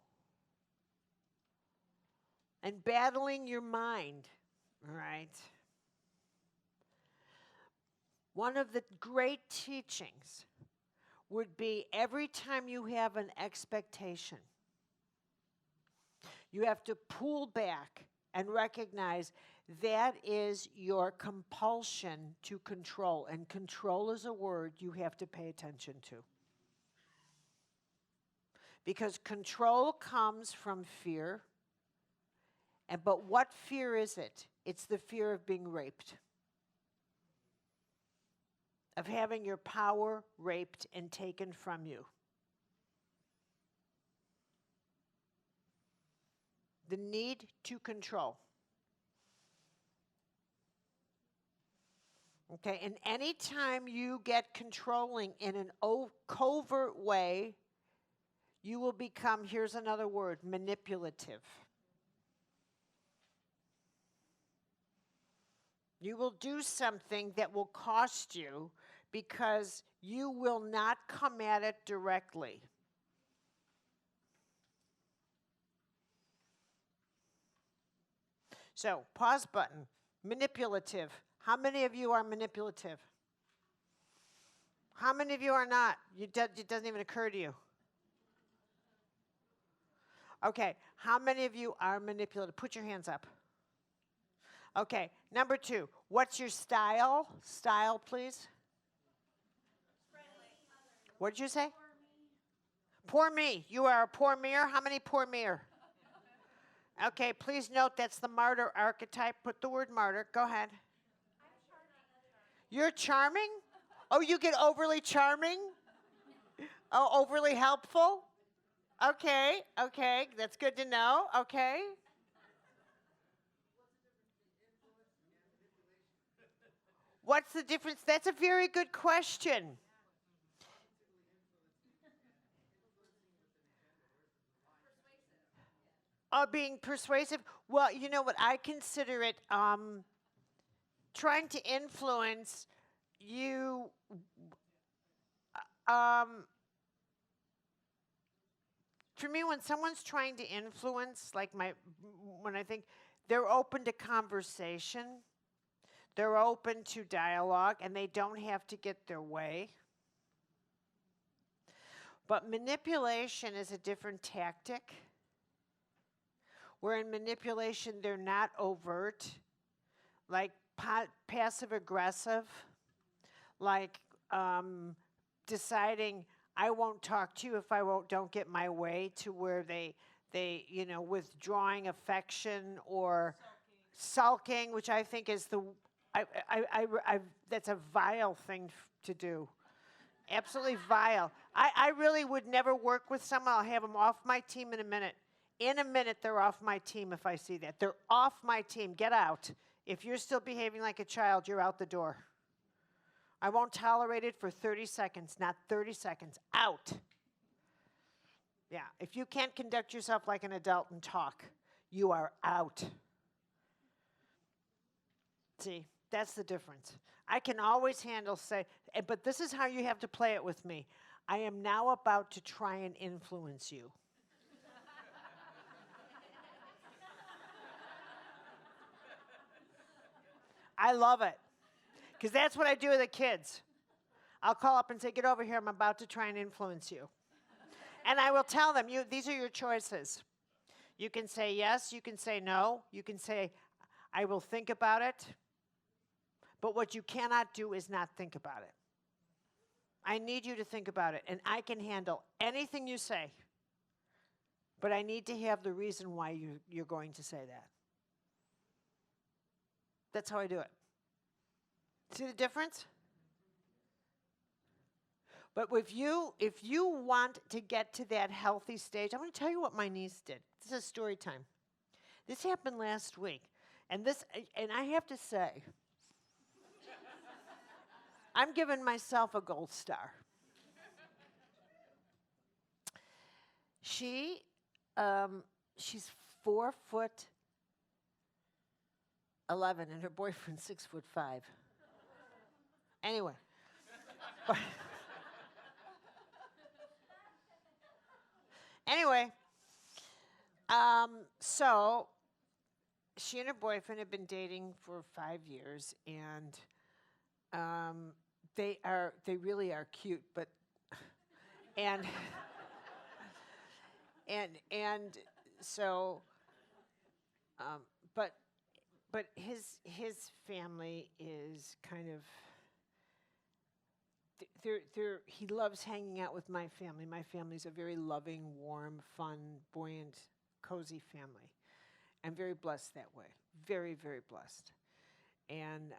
and battling your mind, all right? One of the great teachings would be every time you have an expectation, you have to pull back and recognize that is your compulsion to control. And control is a word you have to pay attention to. Because control comes from fear. But what fear is it? It's the fear of being raped. Of having your power raped and taken from you. The need to control. Okay, and anytime you get controlling in an covert way, you will become, here's another word, manipulative. You will do something that will cost you because you will not come at it directly. So, pause button, manipulative. How many of you are manipulative? How many of you are not? It doesn't even occur to you. Okay, how many of you are manipulative? Put your hands up. Okay, number 2, what's your style? Style, please. What did you say? Poor me. You are a poor me-er? How many poor me-er? Okay, please note that's the martyr archetype. Put the word martyr. Go ahead. I'm charming. You're charming? Oh, you get overly charming? Oh, overly helpful? Okay, that's good to know. Okay. What's the difference? That's a very good question. Being persuasive. Well, you know what? I consider it trying to influence you. For me, when someone's trying to influence, when I think they're open to conversation, they're open to dialogue, and they don't have to get their way. But manipulation is a different tactic. Where in manipulation, they're not overt, like passive-aggressive, like deciding, I won't talk to you if I don't get my way, to where they withdrawing affection or sulking, which I think is that's a vile thing to do. Absolutely vile. I really would never work with someone. I'll have them off my team in a minute. In a minute, they're off my team if I see that. They're off my team. Get out. If you're still behaving like a child, you're out the door. I won't tolerate it for 30 seconds, not 30 seconds. Out. Yeah, if you can't conduct yourself like an adult and talk, you are out. See, that's the difference. I can always but this is how you have to play it with me. I am now about to try and influence you. I love it. Because that's what I do with the kids. I'll call up and say, get over here, I'm about to try and influence you. And I will tell them, these are your choices. You can say yes, you can say no, you can say, I will think about it. But what you cannot do is not think about it. I need you to think about it, and I can handle anything you say. But I need to have the reason why you're going to say that. That's how I do it. See the difference? But if you want to get to that healthy stage, I'm going to tell you what my niece did. This is story time. This happened last week. And I have to say, I'm giving myself a gold star. She's 4'11", and her boyfriend's 6'5". Anyway. Anyway, so she and her boyfriend have been dating for 5 years, and they really are cute, but and and so um, but his family is kind of he loves hanging out with my family. My family's a very loving, warm, fun, buoyant, cozy family. I'm very blessed that way. Very, very blessed. And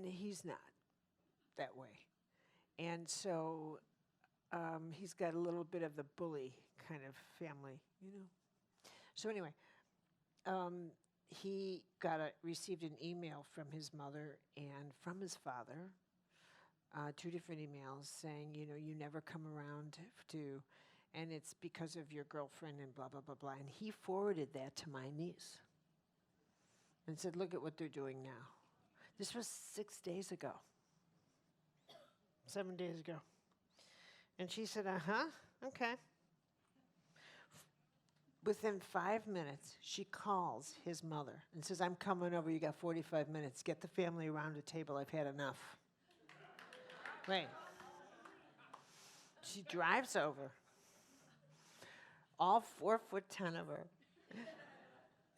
he's not that way. And so he's got a little bit of the bully kind of family, you know. So anyway, he received an email from his mother and from his father, 2 different emails saying, you know, you never come around to, and it's because of your girlfriend and blah, blah, blah, blah. And he forwarded that to my niece and said, look at what they're doing now. This was 6 days ago, 7 days ago. And she said, okay. Within 5 minutes, she calls his mother and says, I'm coming over, you got 45 minutes. Get the family around a table, I've had enough. Right. She drives over, all 4'10" of her,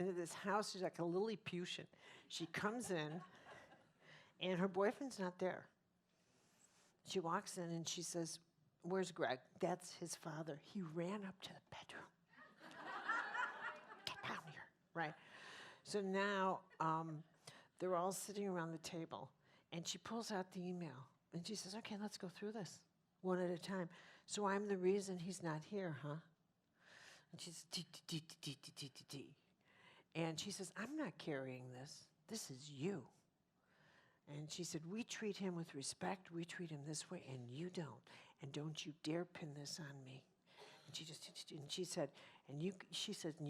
into this house. She's like a Lilliputian. She comes in, and her boyfriend's not there. She walks in, and she says, where's Greg? That's his father. He ran up to the bedroom. Get down here, right? So now they're all sitting around the table, and she pulls out the email, and she says, okay, let's go through this one at a time. So I'm the reason he's not here, huh? And she's D. And she says, I'm not carrying this. This is you. And she said, we treat him with respect. We treat him this way, and you don't. And don't you dare pin this on me. And she said, and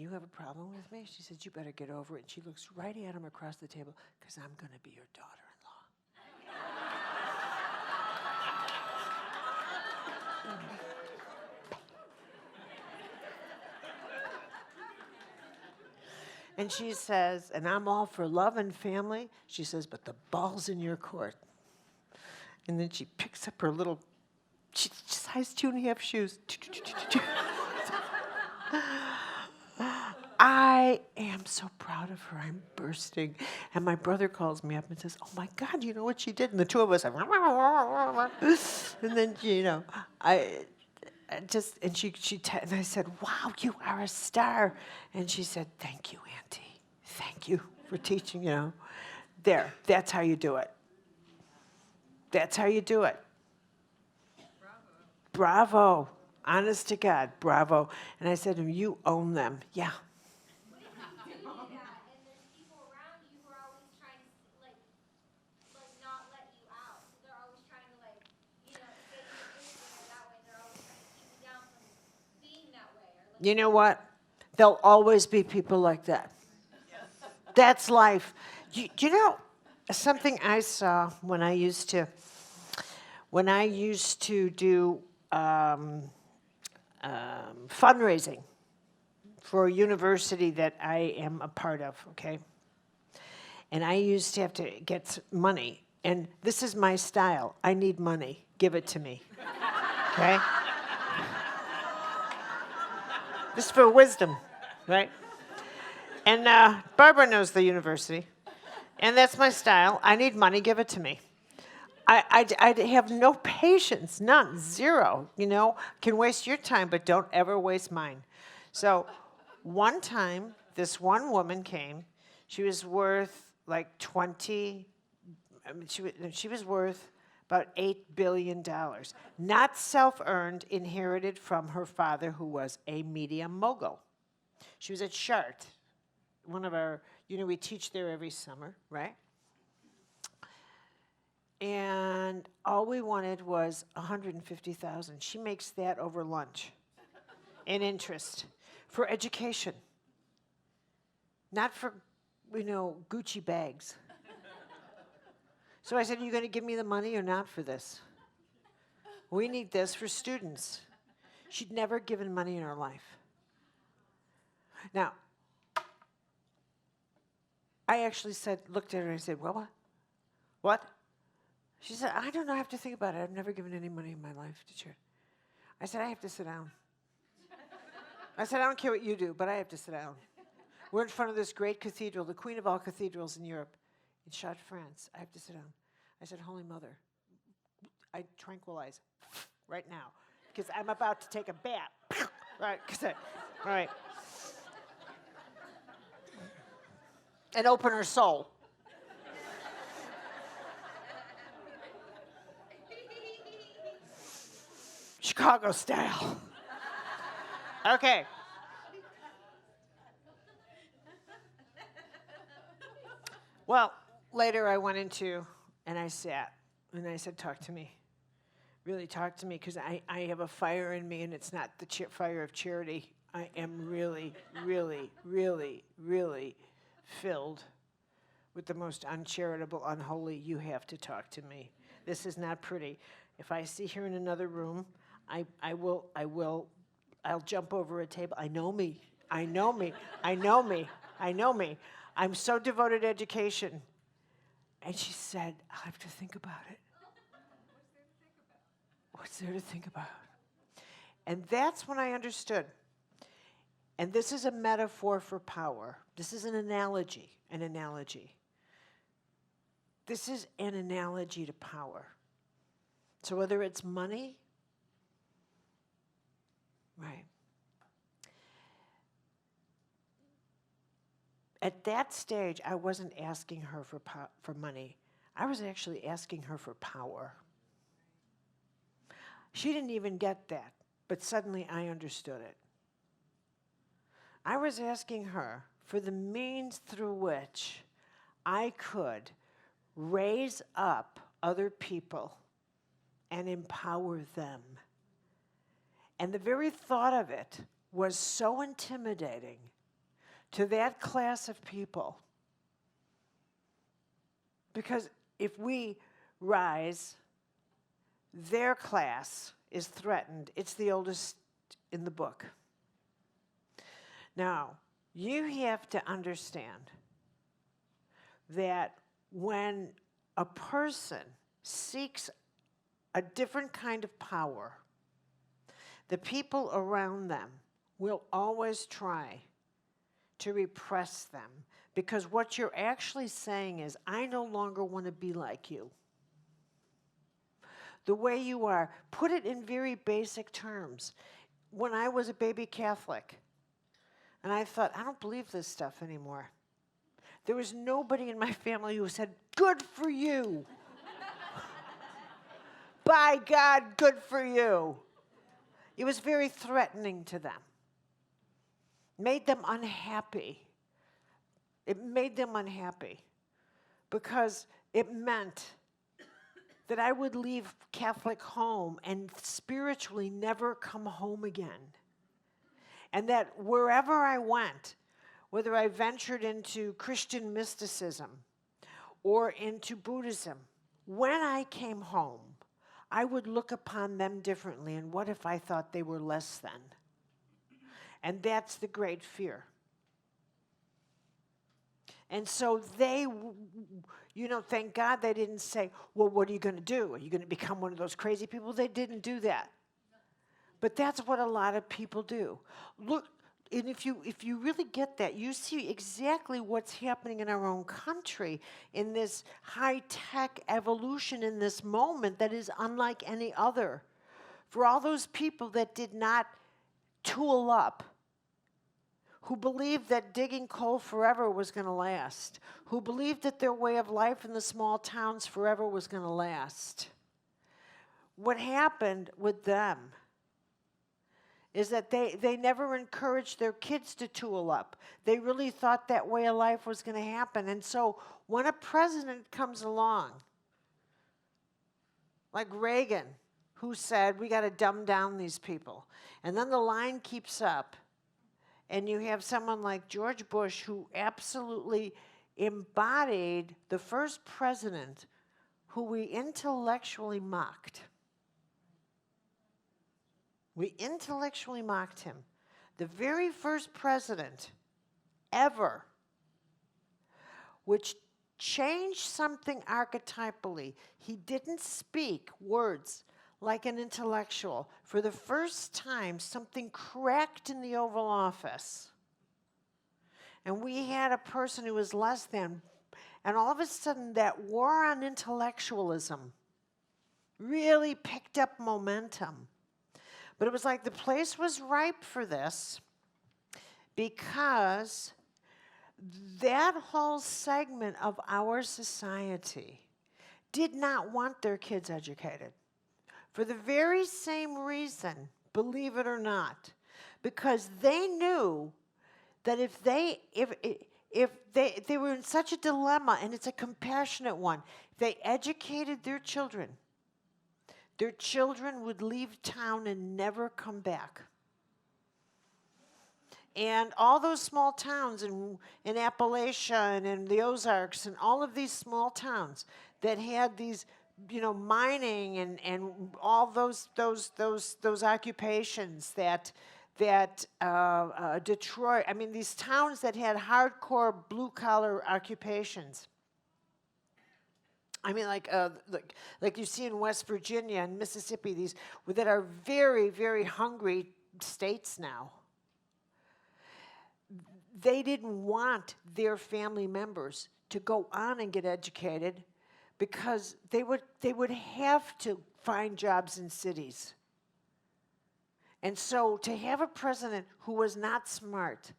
you have a problem with me? She said, you better get over it. And she looks right at him across the table, because I'm going to be your daughter-in-law. And she says, and I'm all for love and family. She says, but the ball's in your court. And then she picks up her little size 2.5 shoes. I am so proud of her. I'm bursting. And my brother calls me up and says, oh my God, you know what she did? And the two of us are, and then, you know, and I said, wow, you are a star. And she said, thank you, Auntie. Thank you for teaching, you know. That's how you do it. That's how you do it. Bravo. Honest to God, bravo. And I said to him, you own them. Yeah. What if you do that and there's people around you who are always trying to like not let you out? So they're always trying to say you're this way or that way. They're always trying to keep you down from being that way. Or You know what? There'll always be people like that. That's life. You know, something I saw when I used to do fundraising for a university that I am a part of, okay? And I used to have to get money. And this is my style. I need money. Give it to me. Okay? This is for wisdom, right? And Barbara knows the university. And that's my style. I need money. Give it to me. I have no patience, none, zero, you know. Can waste your time, but don't ever waste mine. So one time, this one woman came. She was worth like she was worth about $8 billion. Not self-earned, inherited from her father, who was a media mogul. She was at Chart, one of our, we teach there every summer, right? And all we wanted was $150,000. She makes that over lunch in interest for education, not for, Gucci bags. So I said, are you going to give me the money or not for this? We need this for students. She'd never given money in her life. Now, I actually looked at her and I said, what? What? She said, I don't know, I have to think about it. I've never given any money in my life to charity. I said, I have to sit down. I said, I don't care what you do, but I have to sit down. We're in front of this great cathedral, the queen of all cathedrals in Europe, in Chartres, France. I have to sit down. I said, Holy Mother, I tranquilize right now, because I'm about to take a bath. Right, all right. And open her soul. Chicago style. Okay. Well, later I went into, and I sat, and I said, talk to me. Really talk to me, because I have a fire in me, and it's not the fire of charity. I am really, really, really, really filled with the most uncharitable, unholy, you have to talk to me. This is not pretty. If I see her in another room, I'll jump over a table. I know me. I'm so devoted to education. And she said, I'll have to think about it. What's there to think about? And that's when I understood. And this is a metaphor for power. This is an analogy. This is an analogy to power. So whether it's money, right. At that stage, I wasn't asking her for money. I was actually asking her for power. She didn't even get that, but suddenly I understood it. I was asking her for the means through which I could raise up other people and empower them. And the very thought of it was so intimidating to that class of people. Because if we rise, their class is threatened. It's the oldest in the book. Now, you have to understand that when a person seeks a different kind of power, the people around them will always try to repress them, because what you're actually saying is, I no longer want to be like you. The way you are, put it in very basic terms. When I was a baby Catholic, and I thought, I don't believe this stuff anymore. There was nobody in my family who said, good for you. By God, good for you. It was very threatening to them. Made them unhappy. It made them unhappy because it meant that I would leave Catholic home and spiritually never come home again. And that wherever I went, whether I ventured into Christian mysticism or into Buddhism, when I came home, I would look upon them differently. And what if I thought they were less than? And that's the great fear. And so they, thank God they didn't say, well, what are you going to do? Are you going to become one of those crazy people? They didn't do that. But that's what a lot of people do. Look, and if you really get that, you see exactly what's happening in our own country in this high-tech evolution in this moment that is unlike any other. For all those people that did not tool up, who believed that digging coal forever was going to last, who believed that their way of life in the small towns forever was going to last. What happened with them is that they never encouraged their kids to tool up. They really thought that way of life was going to happen. And so when a president comes along, like Reagan, who said, we got to dumb down these people, and then the line keeps up, and you have someone like George Bush, who absolutely embodied the first president who we intellectually mocked. We intellectually mocked him. The very first president ever, which changed something archetypally. He didn't speak words like an intellectual. For the first time, something cracked in the Oval Office. And we had a person who was less than, and all of a sudden that war on intellectualism really picked up momentum. But it was like the place was ripe for this because that whole segment of our society did not want their kids educated. For the very same reason, believe it or not, because they knew that if they were in such a dilemma, and it's a compassionate one, if they educated their children would leave town and never come back. And all those small towns in Appalachia and in the Ozarks and all of these small towns that had these, mining and all those occupations that Detroit, these towns that had hardcore blue-collar occupations. Like you see in West Virginia and Mississippi, these that are very, very hungry states now. They didn't want their family members to go on and get educated because they would have to find jobs in cities. And so to have a president who was not smart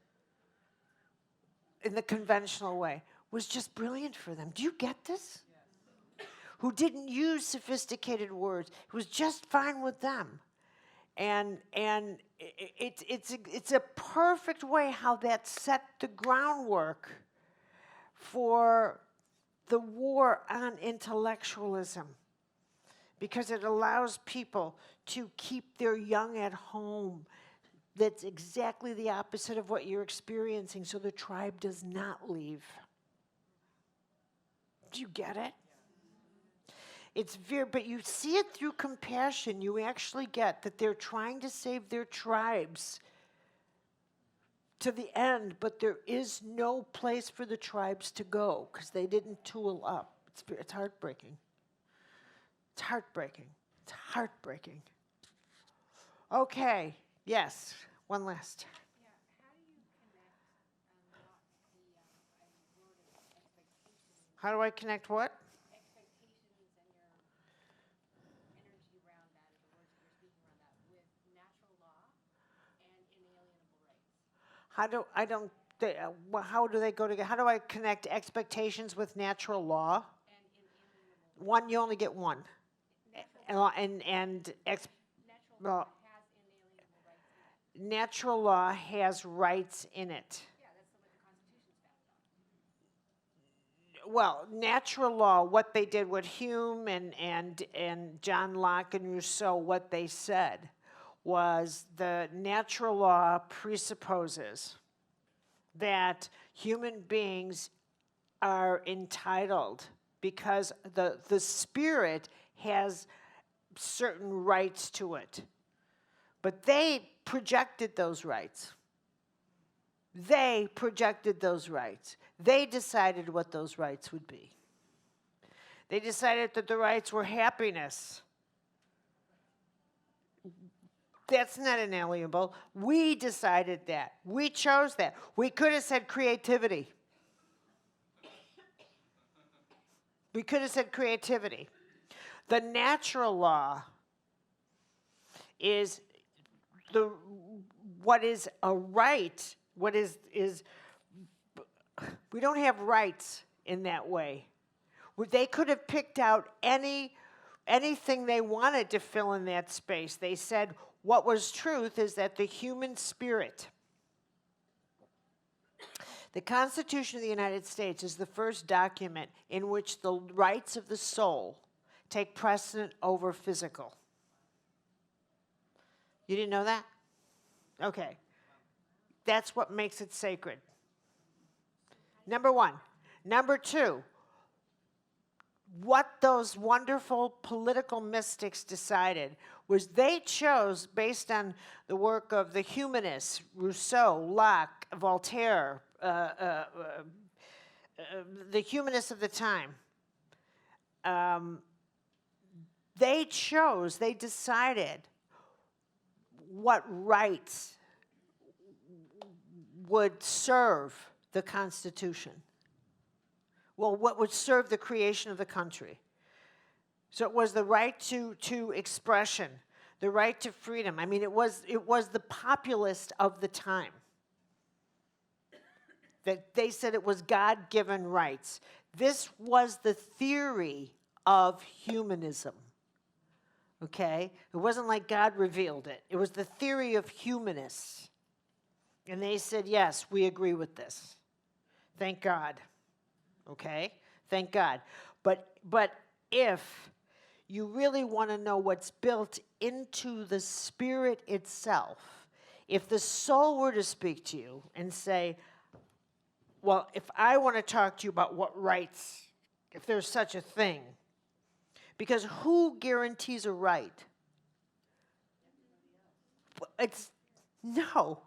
in the conventional way was just brilliant for them. Do you get this? Yes. Who didn't use sophisticated words. It was just fine with them. And it's a perfect way how that set the groundwork for the war on intellectualism, because it allows people to keep their young at home. That's exactly the opposite of what you're experiencing, so the tribe does not leave. Do you get it? But you see it through compassion. You actually get that they're trying to save their tribes to the end, but there is no place for the tribes to go because they didn't tool up. It's heartbreaking. It's heartbreaking. It's heartbreaking. Okay, yes, one last. Yeah, how do you connect expectations? How do I connect what? Expectations and your energy around that, or the words that you're speaking around that, with natural law and inalienable rights? How do they go together? How do I connect expectations with natural law? And inalienable One, you only get one. Natural law has rights in it. Yeah, that's what the Constitution's founded on. Well, natural law, what they did with Hume and John Locke and Rousseau, what they said was the natural law presupposes that human beings are entitled because the spirit has certain rights to it. But they projected those rights. They projected those rights. They decided what those rights would be. They decided that the rights were happiness. That's not inalienable. We decided that. We chose that. We could have said creativity. We could have said creativity. The natural law is what is a right, we don't have rights in that way. They could have picked out anything they wanted to fill in that space. They said what was truth is that the human spirit, the Constitution of the United States is the first document in which the rights of the soul take precedent over physical. You didn't know that? Okay. That's what makes it sacred. Number one. Number two, what those wonderful political mystics decided was they chose, based on the work of the humanists, Rousseau, Locke, Voltaire, the humanists of the time, they decided what rights would serve the Constitution. Well, what would serve the creation of the country. So it was the right to expression, the right to freedom. I mean, it was the populist of the time. That they said it was God-given rights. This was the theory of humanism. Okay? It wasn't like God revealed it. It was the theory of humanists. And they said, yes, we agree with this. Thank God. Okay? Thank God. But if you really want to know what's built into the spirit itself, if the soul were to speak to you and say, well, if I want to talk to you about what rights, if there's such a thing, because who guarantees a right? No.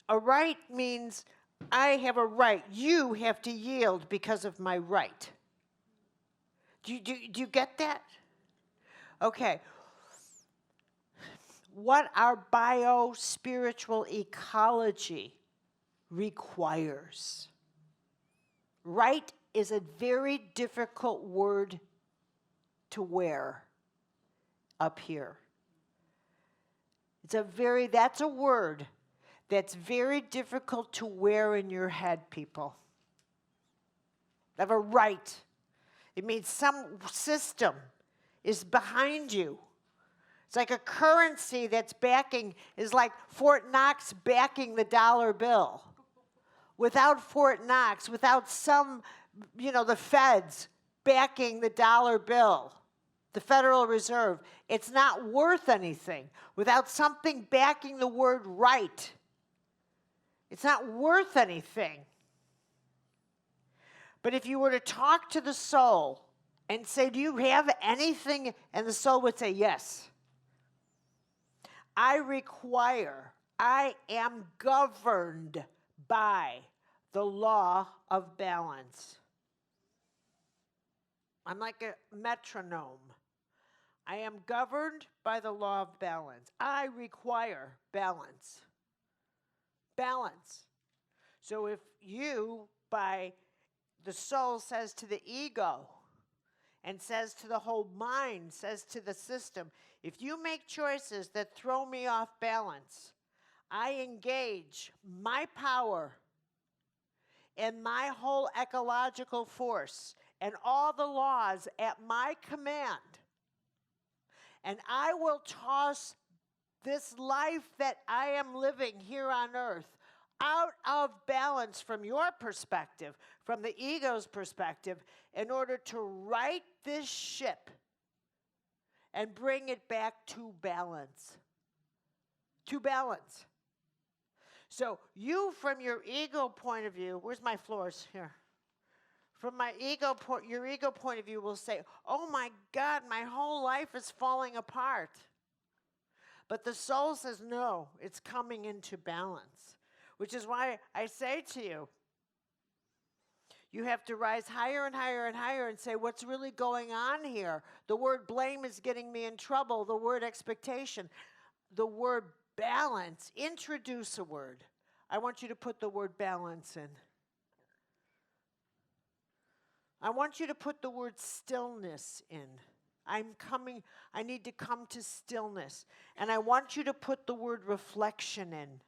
A right means I have a right. You have to yield because of my right. Do you get that? Okay. What our bio-spiritual ecology requires. Right is a very difficult word to wear up here. That's a word that's very difficult to wear in your head, people. Have a right. It means some system is behind you. It's like a currency that's is like Fort Knox backing the dollar bill. Without Fort Knox, without the feds backing the dollar bill, the Federal Reserve, it's not worth anything. Without something backing the word right, it's not worth anything. But if you were to talk to the soul and say, do you have anything? And the soul would say, yes. I am governed by the law of balance. I'm like a metronome. I am governed by the law of balance. I require balance. Balance. So if you, by the soul, says to the ego, and says to the whole mind, says to the system, if you make choices that throw me off balance, I engage my power and my whole ecological force and all the laws at my command. And I will toss this life that I am living here on earth out of balance from your perspective, from the ego's perspective, in order to right this ship and bring it back to balance. To balance. So you, from your ego point of view, where's my floors? Here. From your ego point of view will say, oh my God, my whole life is falling apart. But the soul says, no, it's coming into balance. Which is why I say to you, you have to rise higher and higher and higher and say, what's really going on here? The word blame is getting me in trouble. The word expectation. The word balance. Introduce a word. I want you to put the word balance in. I want you to put the word stillness in. I need to come to stillness. And I want you to put the word reflection in.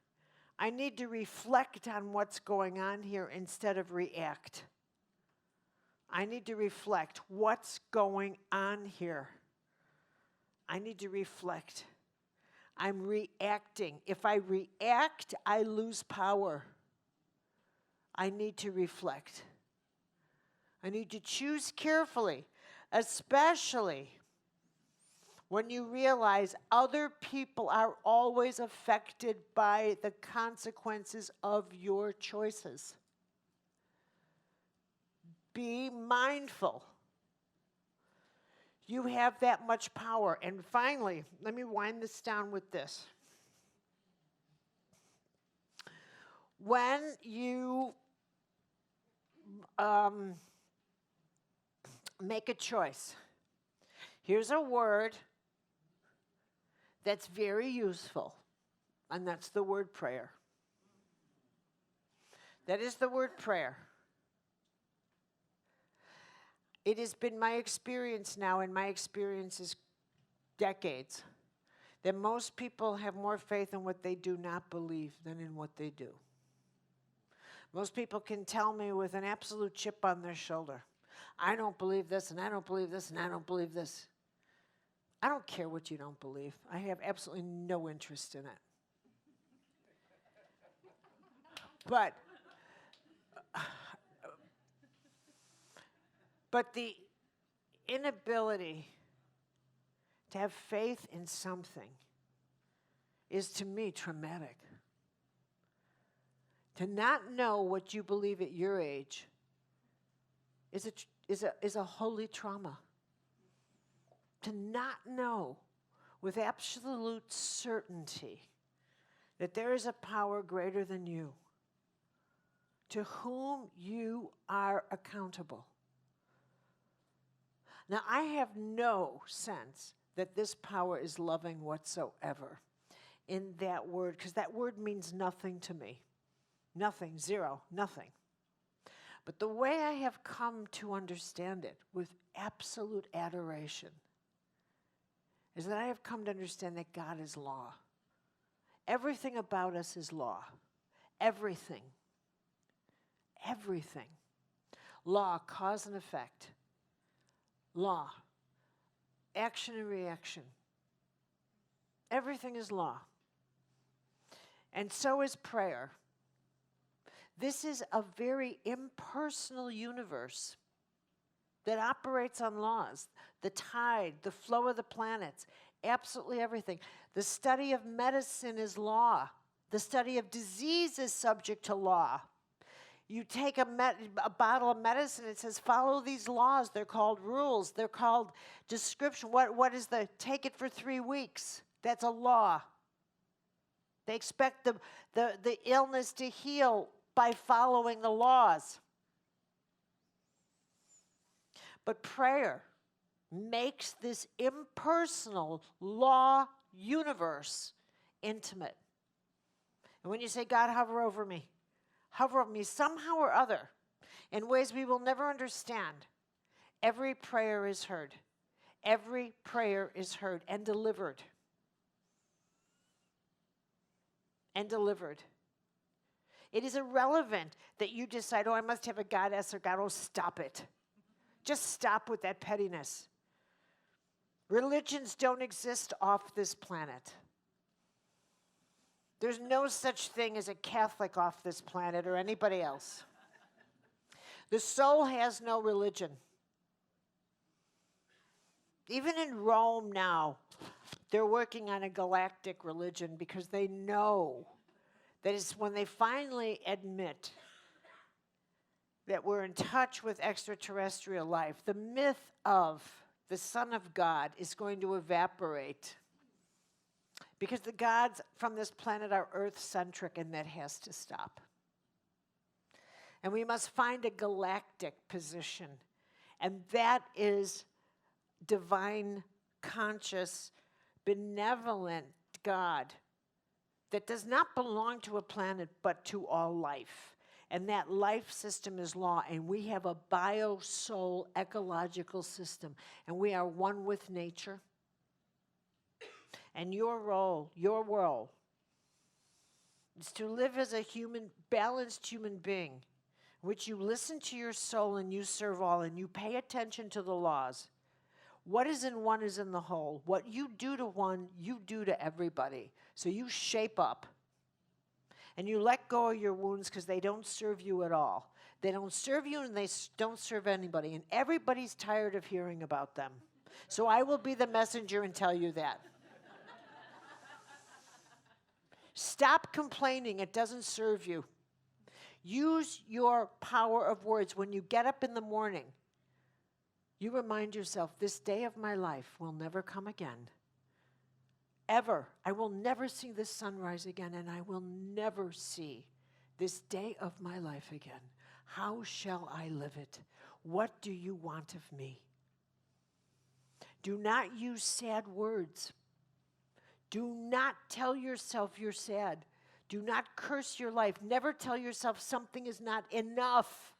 I need to reflect on what's going on here instead of react. I need to reflect what's going on here. I need to reflect. I'm reacting. If I react, I lose power. I need to reflect. I need to choose carefully, especially when you realize other people are always affected by the consequences of your choices. Be mindful. You have that much power. And finally, let me wind this down with this. when you make a choice, here's a word that's very useful, and that's the word prayer. That is the word prayer. It has been my experience now, and my experience is decades, that most people have more faith in what they do not believe than in what they do. Most people can tell me with an absolute chip on their shoulder, I don't believe this, and I don't believe this, and I don't believe this. I don't care what you don't believe. I have absolutely no interest in it. But the inability to have faith in something is, to me, traumatic. To not know what you believe at your age is a holy trauma. To not know with absolute certainty that there is a power greater than you, to whom you are accountable. Now, I have no sense that this power is loving whatsoever in that word, because that word means nothing to me. Nothing, zero, nothing. But the way I have come to understand it with absolute adoration is that I have come to understand that God is law. Everything about us is law. Everything. Everything. Law, cause and effect. Law. Action and reaction. Everything is law. And so is prayer. This is a very impersonal universe that operates on laws. The tide, the flow of the planets, absolutely everything. The study of medicine is law. The study of disease is subject to law. You take a bottle of medicine, it says follow these laws. They're called rules. They're called description. What is the take it for 3 weeks? That's a law. They expect the illness to heal by following the laws. But prayer makes this impersonal law universe intimate. And when you say, God, hover over me somehow or other, in ways we will never understand, every prayer is heard. Every prayer is heard and delivered. And delivered. It is irrelevant that you decide, I must have a goddess or God. Stop it. Just stop with that pettiness. Religions don't exist off this planet. There's no such thing as a Catholic off this planet or anybody else. The soul has no religion. Even in Rome now, they're working on a galactic religion because they know that it's when they finally admit that we're in touch with extraterrestrial life, the myth of the Son of God is going to evaporate. Because the gods from this planet are earth-centric, and that has to stop. And we must find a galactic position. And that is divine, conscious, benevolent God that does not belong to a planet but to all life. And that life system is law, and we have a bio-soul ecological system, and we are one with nature. And your role is to live as a balanced human being, in which you listen to your soul and you serve all, and you pay attention to the laws. What is in one is in the whole. What you do to one, you do to everybody. So you shape up. And you let go of your wounds because they don't serve you at all. They don't serve you, and they don't serve anybody. And everybody's tired of hearing about them. So I will be the messenger and tell you that. Stop complaining. It doesn't serve you. Use your power of words. When you get up in the morning, you remind yourself, this day of my life will never come again. Ever. I will never see the sunrise again, and I will never see this day of my life again. How shall I live it? What do you want of me? Do not use sad words. Do not tell yourself you're sad. Do not curse your life. Never tell yourself something is not enough.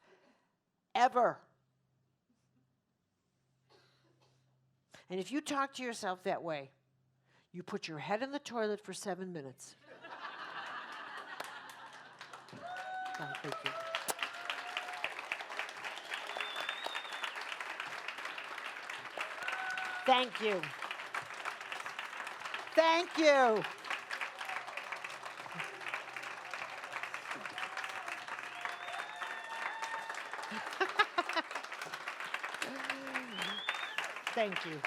Ever. And if you talk to yourself that way, you put your head in the toilet for 7 minutes. Oh, thank you. Thank you. Thank you. Thank you.